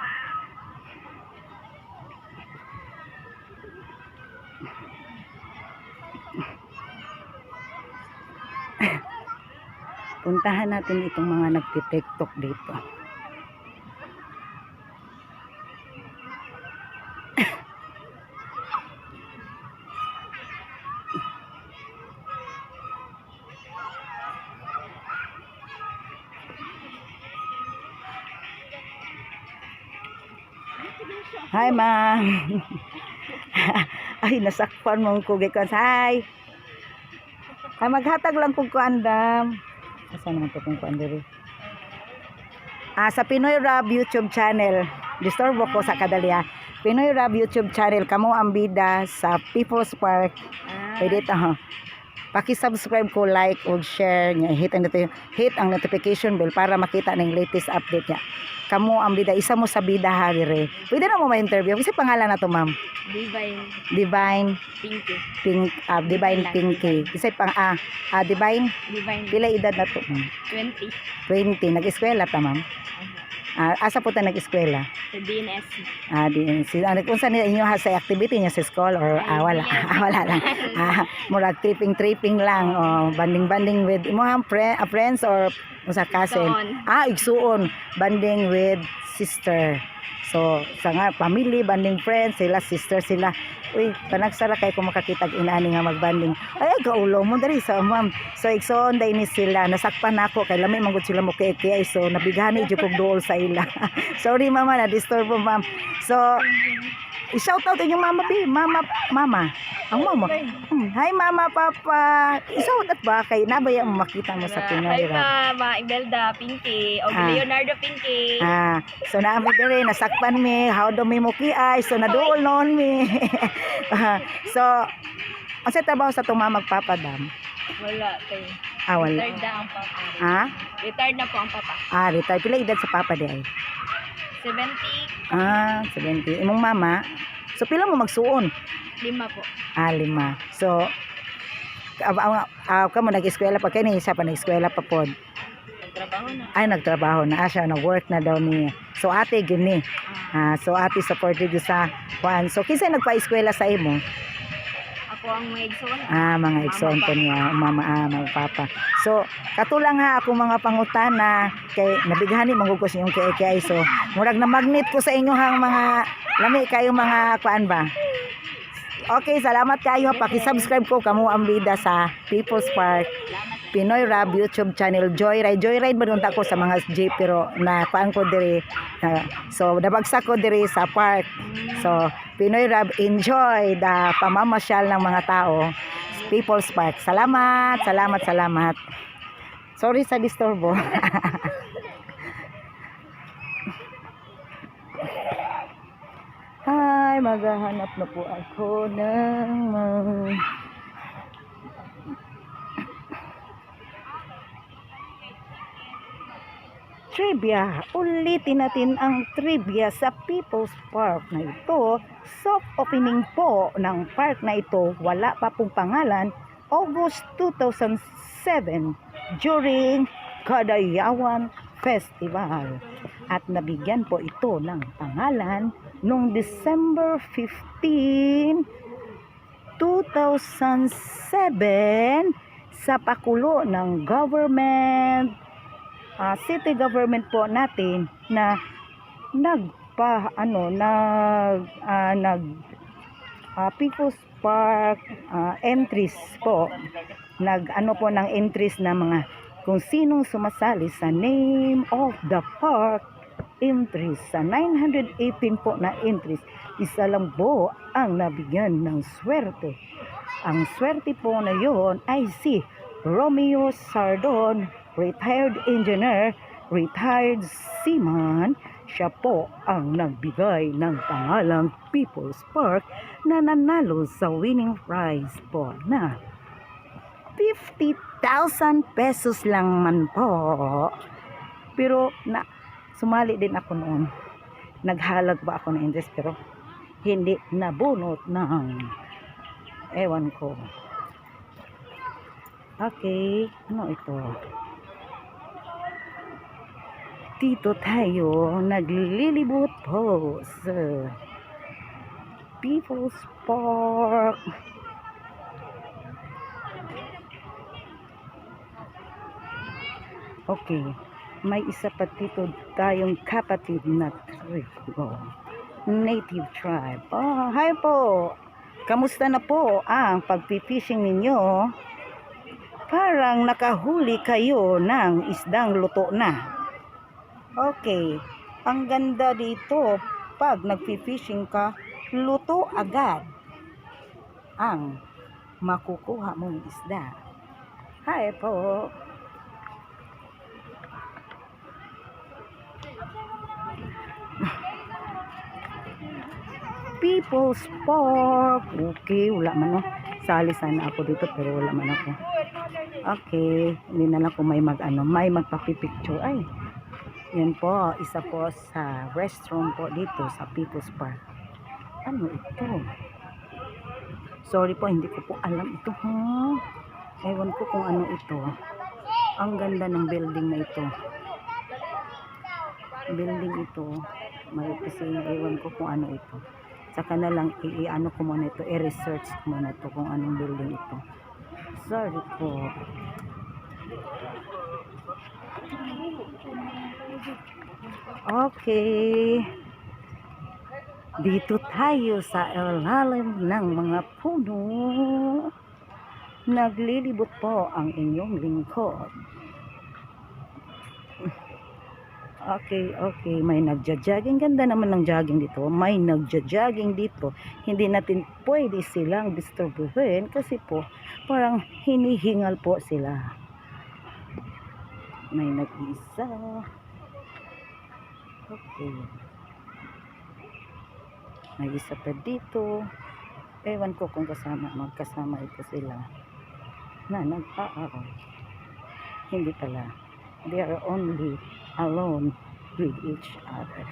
Puntahan natin itong mga nagtitiktok dito. Hi, ma'am. Ay, nasakpan mong kugikan. Hi. Ay, maghatag lang kung kuandam. Asa naman ito kung kuandam? Sa Pinoy Rab YouTube channel. Disturbo ko sa kadaliya. Pinoy Rab YouTube channel. Kamo ang bida sa People's Park. Pwede ito, paki-subscribe ko, like, o share niya. Hit ang notification bell para makita ng latest update niya. Kamo ang bida, isa mo sa bida harire. Pwede na mo ma-interview. Kasi pangalan na to, ma'am. Divine Divine Pinky. Kasi Divine. Pila edad na to? 20. 20. Nag-eskwela ta, ma'am. Asa po ta nag-eskwela? Sa DNSC. DNC. Kung saan inyo sa activity niya sa school or wala? Wala lang. Murag tripping lang. Banding with mo friends or sa cousin. Igsuon. Banding with sister. So, sa nga, family, banding friends, sila, sister sila. Uy, panagsara kayo kung makakita inaani nga magbanding. Ay, gaulo mo dari sa ma'am. So, iksoon day ni sila. Nasakpan ako. Kay lami manggod sila mo kay so, nabigani dyan kong dool sa ila. Sorry, mama, na-disturb mo, ma'am. So, i-shout out inyong mama, B. Mama. Ang mama. Hi, mama, papa. I-shout out ba? Kay nabaya mo makita mo sa Pinoy. Hi, mama. Imelda Pinky. O Leonardo Pinky. So, naami dire, nasakpan mi. How do mi mo kiay? So, naduol noon mi. So, ang sa trabaho sa itong magpapadam? Wala, kayo. Wala. Retired na ang papa. Retired na po ang papa. Retired. Pila edad sa papa di ay? 70. 70. Imong mama? So, pila mo magsuon? 5 po. 5. So, kamo nag-eskwela pa kayo ni isa pa nag-eskwela pa pod. Nagtrabaho na. Ay, nagtrabaho na siya, nag-work na daw niya. So, ate, gini. So, ate supported sa Juan. So, kinsa nagpa-eskwela sa imo? Ako ang may igsoon. Mga igsoon po niya, mama, mga papa. So, katulang ako mga pangutana, kay nabighani manggugos yung kay so, murag na magnet ko sa inyo hang mga, lami kayo mga kuan ba? Okay, salamat kayo. Paki-subscribe ko kamo ang bida sa People's Park. Pinoy Rab YouTube channel. Joyride manunta ko sa mga jeep pero na kuan ko diri. So nabagsak ko diri sa park. So Pinoy Rab, enjoy the pamamasyal ng mga tao. People's Park. Salamat. Sorry sa disturbo. Hi, maghahanap na po ako ng trivia. Ulitin natin ang trivia sa People's Park na ito. Soft opening po ng park na ito, wala pa pong pangalan, August 2007 during Kadayawan Festival. At nabigyan po ito ng pangalan noong December 15, 2007 sa pakulo ng government, city government po natin na People's Park entries po, po ng entries na mga kung sinong sumasali sa name of the park entries. Sa 918 po na entries, isa lang po ang nabigyan ng swerte. Ang swerte po na yon ay si Romeo Sardon, retired engineer, retired seaman. Siya po ang nagbigay ng pangalang People's Park na nanalo sa winning prize po na 50,000 pesos lang man po. Pero sumali din ako noon. naghalag ba ako ng interest pero hindi nabunot ng ewan ko. Okay, ano ito? Dito tayo naglilibot po sa People's Park. Okay, may isa pa dito tayong kapatid na tribo. Native tribe. Oh, hi po. Kamusta na po ang pagpipishing ninyo? Parang nakahuli kayo ng isdang luto na. Okay, ang ganda dito, pag nagpipishing ka, luto agad ang makukuha mong isda. Hi po. People's Park. Okay, wala man no. Sali sana ako dito pero wala man ako. Okay, hindi na lang kung may may magpapipicture. Ay, yan po, isa po sa restroom po dito sa People's Park. Ano ito? Sorry po, hindi ko po alam ito. Ewan ko kung ano ito. Ang ganda ng building na ito. Building ito. May opisina, ewan ko kung ano ito. Saka na lang i-ano ko muna ito, i-research ko muna ito kung anong building ito. Sorry po. Okay. Dito tayo sa ilalim ng mga puno. Naglilibot po ang inyong lingkod. Okay, okay. May nagja-jogging. Ganda naman ng jogging dito. May nagja-jogging dito. Hindi natin pwede silang disturbuhin kasi po parang hinihingal po sila. May nag-isa. Okay. May isa pa dito. Ewan ko kung magkasama ito sila na nag-aaral. Hindi pala. They are only alone with each other.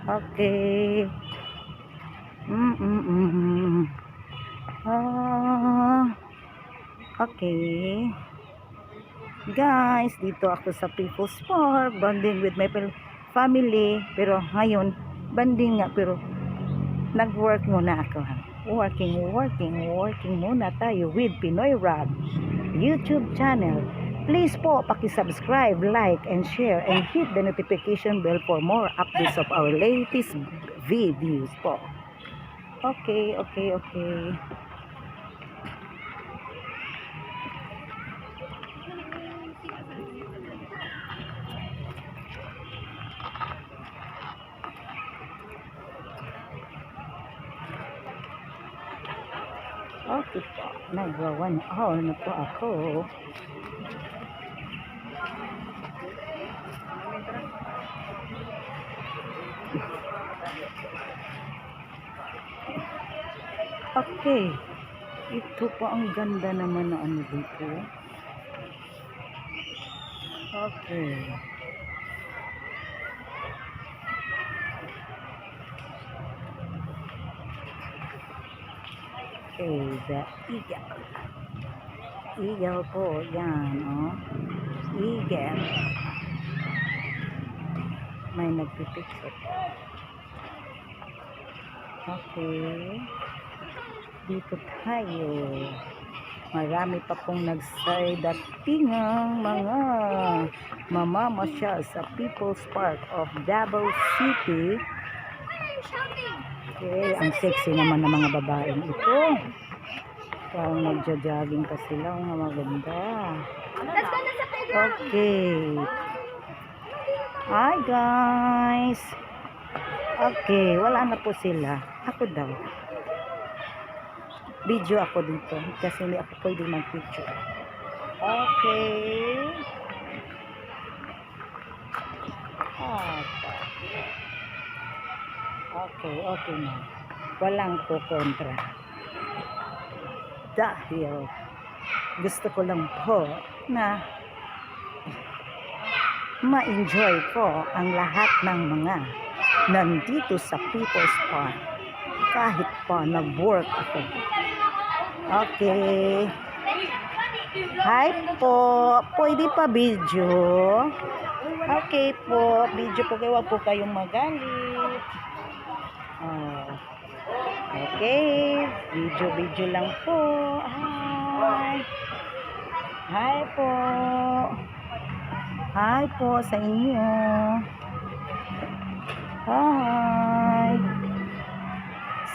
Okay. Okay. Guys, dito ako sa People's Park, bonding with my family. Pero ngayon, bonding nga, pero nag-work muna ako. Working muna tayo with Pinoy Rag YouTube channel. Please po, paki-subscribe, like, and share, and hit the notification bell for more updates of our latest videos po. Okay. Okay po, nag-1 hour na po ako. Okay, ito po ang ganda naman na ano dito. Okay. Okay, the eagle. Eagle po, yan, oh. Eagle. May nagpipicture. Okay. Dito tayo. Marami pa pong nagsaydatingang mga mamamasyal sa People's Park of Davao City. Okay, ang sexy naman ng mga babaeng ito. Parang nagja-jogging pa sila. Ang maganda. Okay. Hi guys. Okay, wala na po sila. Ako daw. Video ako dito kasi hindi ako pwede mag-picture. Okay. Okay na. Walang po kontra. Dahil gusto ko lang po na ma-enjoy ko ang lahat ng mga nandito sa People's Park kahit pa nag-work ako. Okay. Hi po. Pwede pa video? Okay po. Video po kayo. Huwag po kayong magalit. Oh. Okay. Video lang po. Hi. Hi po. Hi po sa inyo. Hi.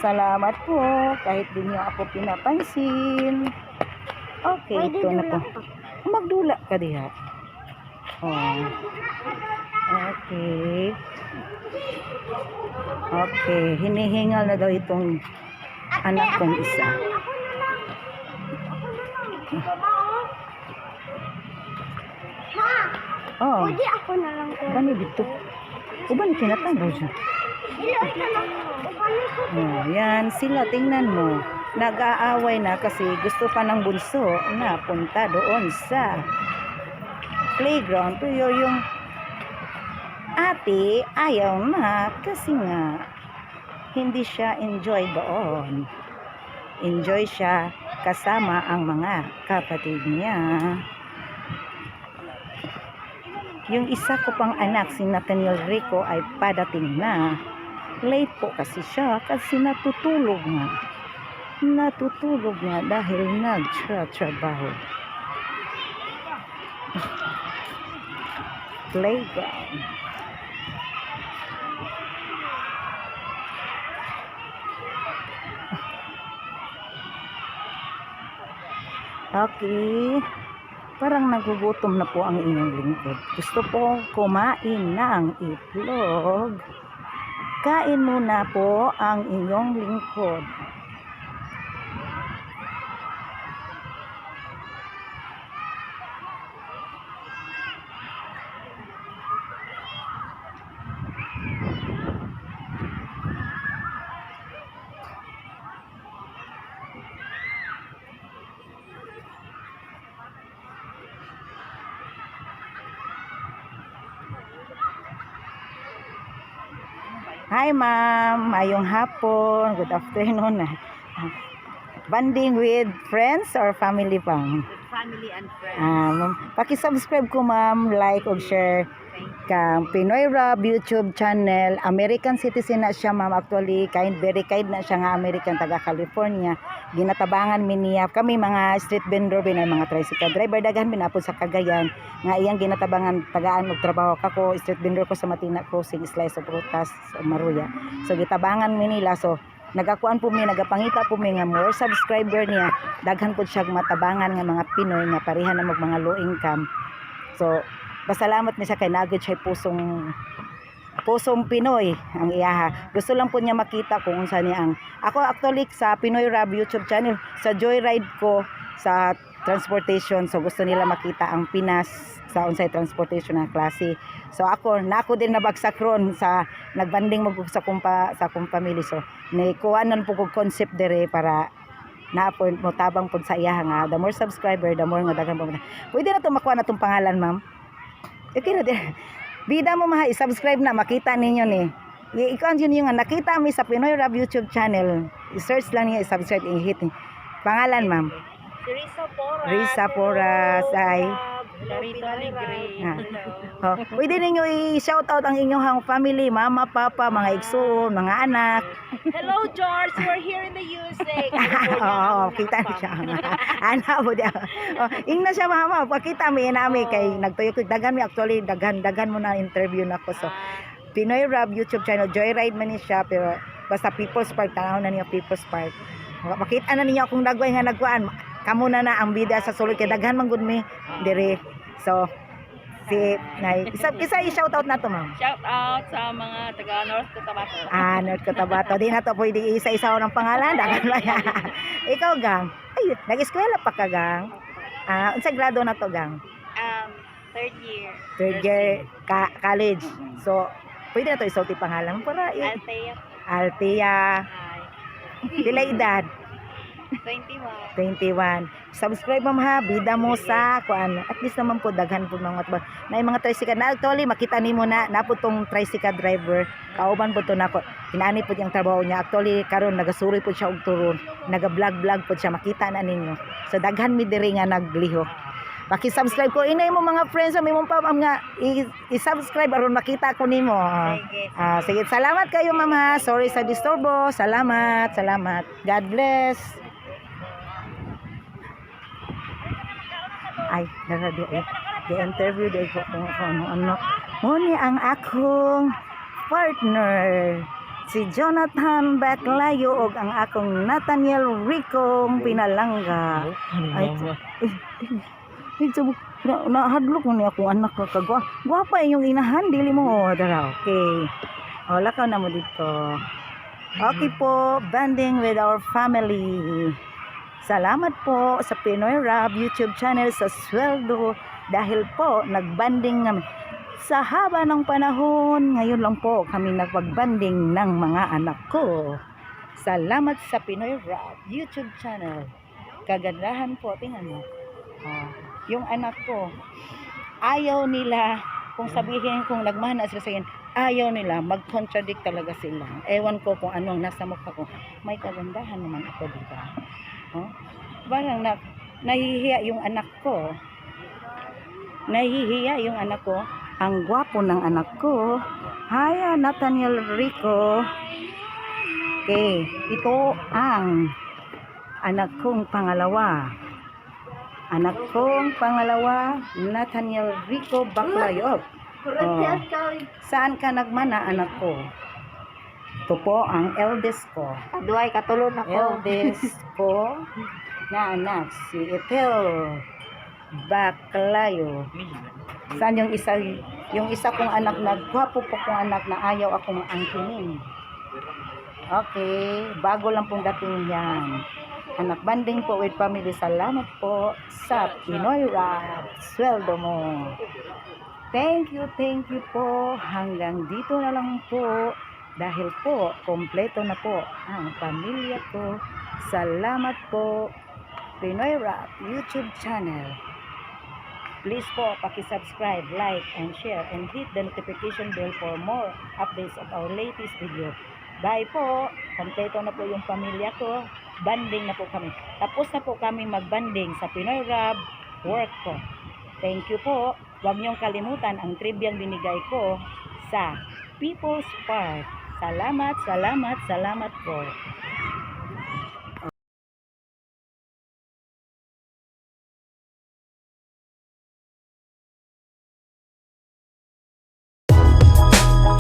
Salamat po. Kahit di niyo ako pinapansin. Okay, ito na po. Magdula ka diha. Oh. Okay. Okay, hinihingal na daw itong anak kong isa. Oh. Pwede ako na lang ko. Gani dito. Uban kinatang daw siya. Oh, yan sila, tingnan mo. Nag-aaway na kasi gusto pa ng bunso na punta doon sa playground. Pero yung ate ayaw na kasi nga hindi siya enjoy doon. Enjoy siya kasama ang mga kapatid niya. Yung isa ko pang anak, si Nathaniel Rico, ay padating na. Late po kasi siya kasi natutulog nga. Natutulog nga dahil nagtrabaho. Playground. Okay. Parang nagugutom na po ang inyong lingkod. Gusto po kumain ng itlog. Kain muna po ang inyong lingkod. Hi ma'am, mayong hapon, good afternoon. Banding with friends or family pang? Family and friends. Ma'am, paki-subscribe ko ma'am, like o share kang Pinoy Rob YouTube channel. American citizen na siya ma'am, actually very kind na siya nga American, taga California. Ginatabangan mi niya kami mga street vendor binay mga tricycle driver daghan binapon sa Cagayan nga iyang ginatabangan tagaan og trabaho kako street vendor ko sa Matina Crossing, slice of prutas sa Maruya. So gitabangan mi nila, so nagakuan po mi, nagapangita po mi nga more subscriber niya, daghan po siya matabangan nga mga Pinoy nga pareha na mga low income. So pasalamat mi sa kay nagud siya pusong Pinoy ang iyaha. Gusto lang po niya makita kung unsa niya ang ako actually sa Pinoy Rob YouTube channel, sa joyride ko sa transportation, so gusto nila makita ang Pinas sa unsay transportation na klase. So ako din nabagsak ron sa nagbanding mo sa kong family, so ni kuanon po kog concept dire para na po mo tabang pud sa iyaha nga the more subscriber the more nga daghan po. Pwede na to makuha na tong pangalan ma'am. Okay na din. Bida mo maha, i-subscribe na, makita ninyo ni. Ikaw yun yung nakita mi sa Pinoy Rob YouTube channel. I-search lang niya, i-subscribe, i-hit. Pangalan ma'am? Si Risa Poras. Risa Poras ay. Larito Alegre. Oh, pwede ninyo i-shout out ang inyong family, mama, papa, mga igsoon, mga anak. Hello George, we're here in the USA. Oo, kita niya siya. Ana po dia. Oh, ingna siya mama, pakita mi nami kay nagtuyo ko daghan mi actually daghan mo na interview na ko, so Pinoy Rob YouTube channel, joyride man ni siya pero basta People's Park, tanaw na niya People's Park. Makita na ninyo akong dagway nga nagkuan. Kamo na ang bida sa sulod kay daghan man gud mi dire. So si nay isa i-shout out na to ma'am. Shout out sa mga taga North Cotabato. North Cotabato. Di na to pwede isa-isa ng pangalan. Daghan ba yan? Ikaw gang. Ay, nag-eskwela pa ka gang. Unsa grado na to gang? Third year. Third year college. So pwede na to isulti pangalan para Althea. Althea. Hi. Pila edad? 21. Subscribe mo ha, bida mo sa kuan. At least naman po daghan po mga ba. Na yung mga tricycle na actually makita nimo na napo tong tricycle driver. Kauban po to nako. Inaani po yung trabaho niya. Actually karon nagasuri po siya og turon. Naga-vlog po siya, makita na ninyo. So daghan mi diri nga nagliho. Paki-subscribe ko inay mo mga friends, may mong pam nga i-subscribe aron makita ko nimo. Sige, salamat kayo mama. Sorry sa disturbo. Salamat. God bless. Ay, di-interview day ko kung ano. Muni ang akong partner, si Jonathan Baclayo og ang akong Nathaniel Ricong Pinalanga. Ay, nahadlok mo ni akong anak ko kagwa. Gwapa yung inahan, dili mo dara. Okay. O, lakaw na mo dito. Okay po, banding with our family. Salamat po sa Pinoy Rap YouTube channel sa sweldo dahil po nagbanding kami. Sa haba ng panahon, ngayon lang po kami nagpagbanding ng mga anak ko. Salamat sa Pinoy Rap YouTube channel. Kagandahan po, tingnan mo. Yung anak ko, ayaw nila, kung sabihin kung nagmana sila sa akin, ayaw nila, mag-contradict talaga sila. Ewan ko kung anong nasa mukha ko. May kagandahan naman ako, diba? Parang nahihiya yung anak ko. Ang gwapo ng anak ko. Hi, Nathaniel Rico. Okay, ito ang anak kong pangalawa. Nathaniel Rico Baclayo. Saan ka nagmana, anak ko? Ito po ang eldest ko. Aduay, katulon ako. Eldest ko na anak, si Ethel Baclayo. Saan yung isa kong anak na gwapo po kong anak na ayaw akong angkinin. Okay, bago lang pong dating yan. Anak banding po with family. Salamat po sa Pinoy Rap. Sweldo mo. Thank you po. Hanggang dito na lang po. Dahil po, kompleto na po ang pamilya ko. Salamat po, Pinoy Rap YouTube channel. Please po, paki-subscribe, like, and share, and hit the notification bell for more updates of our latest video. Bye po. Kompleto na po yung pamilya ko. Banding na po kami. Tapos na po kami magbanding sa Pinoy Rap work ko. Thank you po. Huwag niyong kalimutan ang tribyang binigay ko sa People's Park. Salamat po.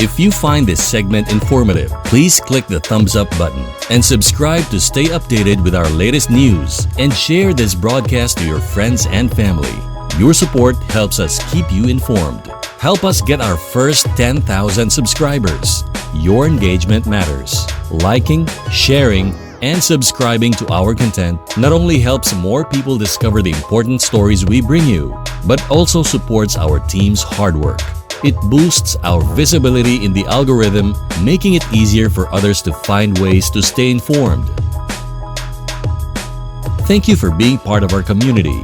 If you find this segment informative, please click the thumbs up button and subscribe to stay updated with our latest news, and share this broadcast to your friends and family. Your support helps us keep you informed. Help us get our first 10,000 subscribers. Your engagement matters. Liking, sharing, and subscribing to our content not only helps more people discover the important stories we bring you, but also supports our team's hard work. It boosts our visibility in the algorithm, making it easier for others to find ways to stay informed. Thank you for being part of our community.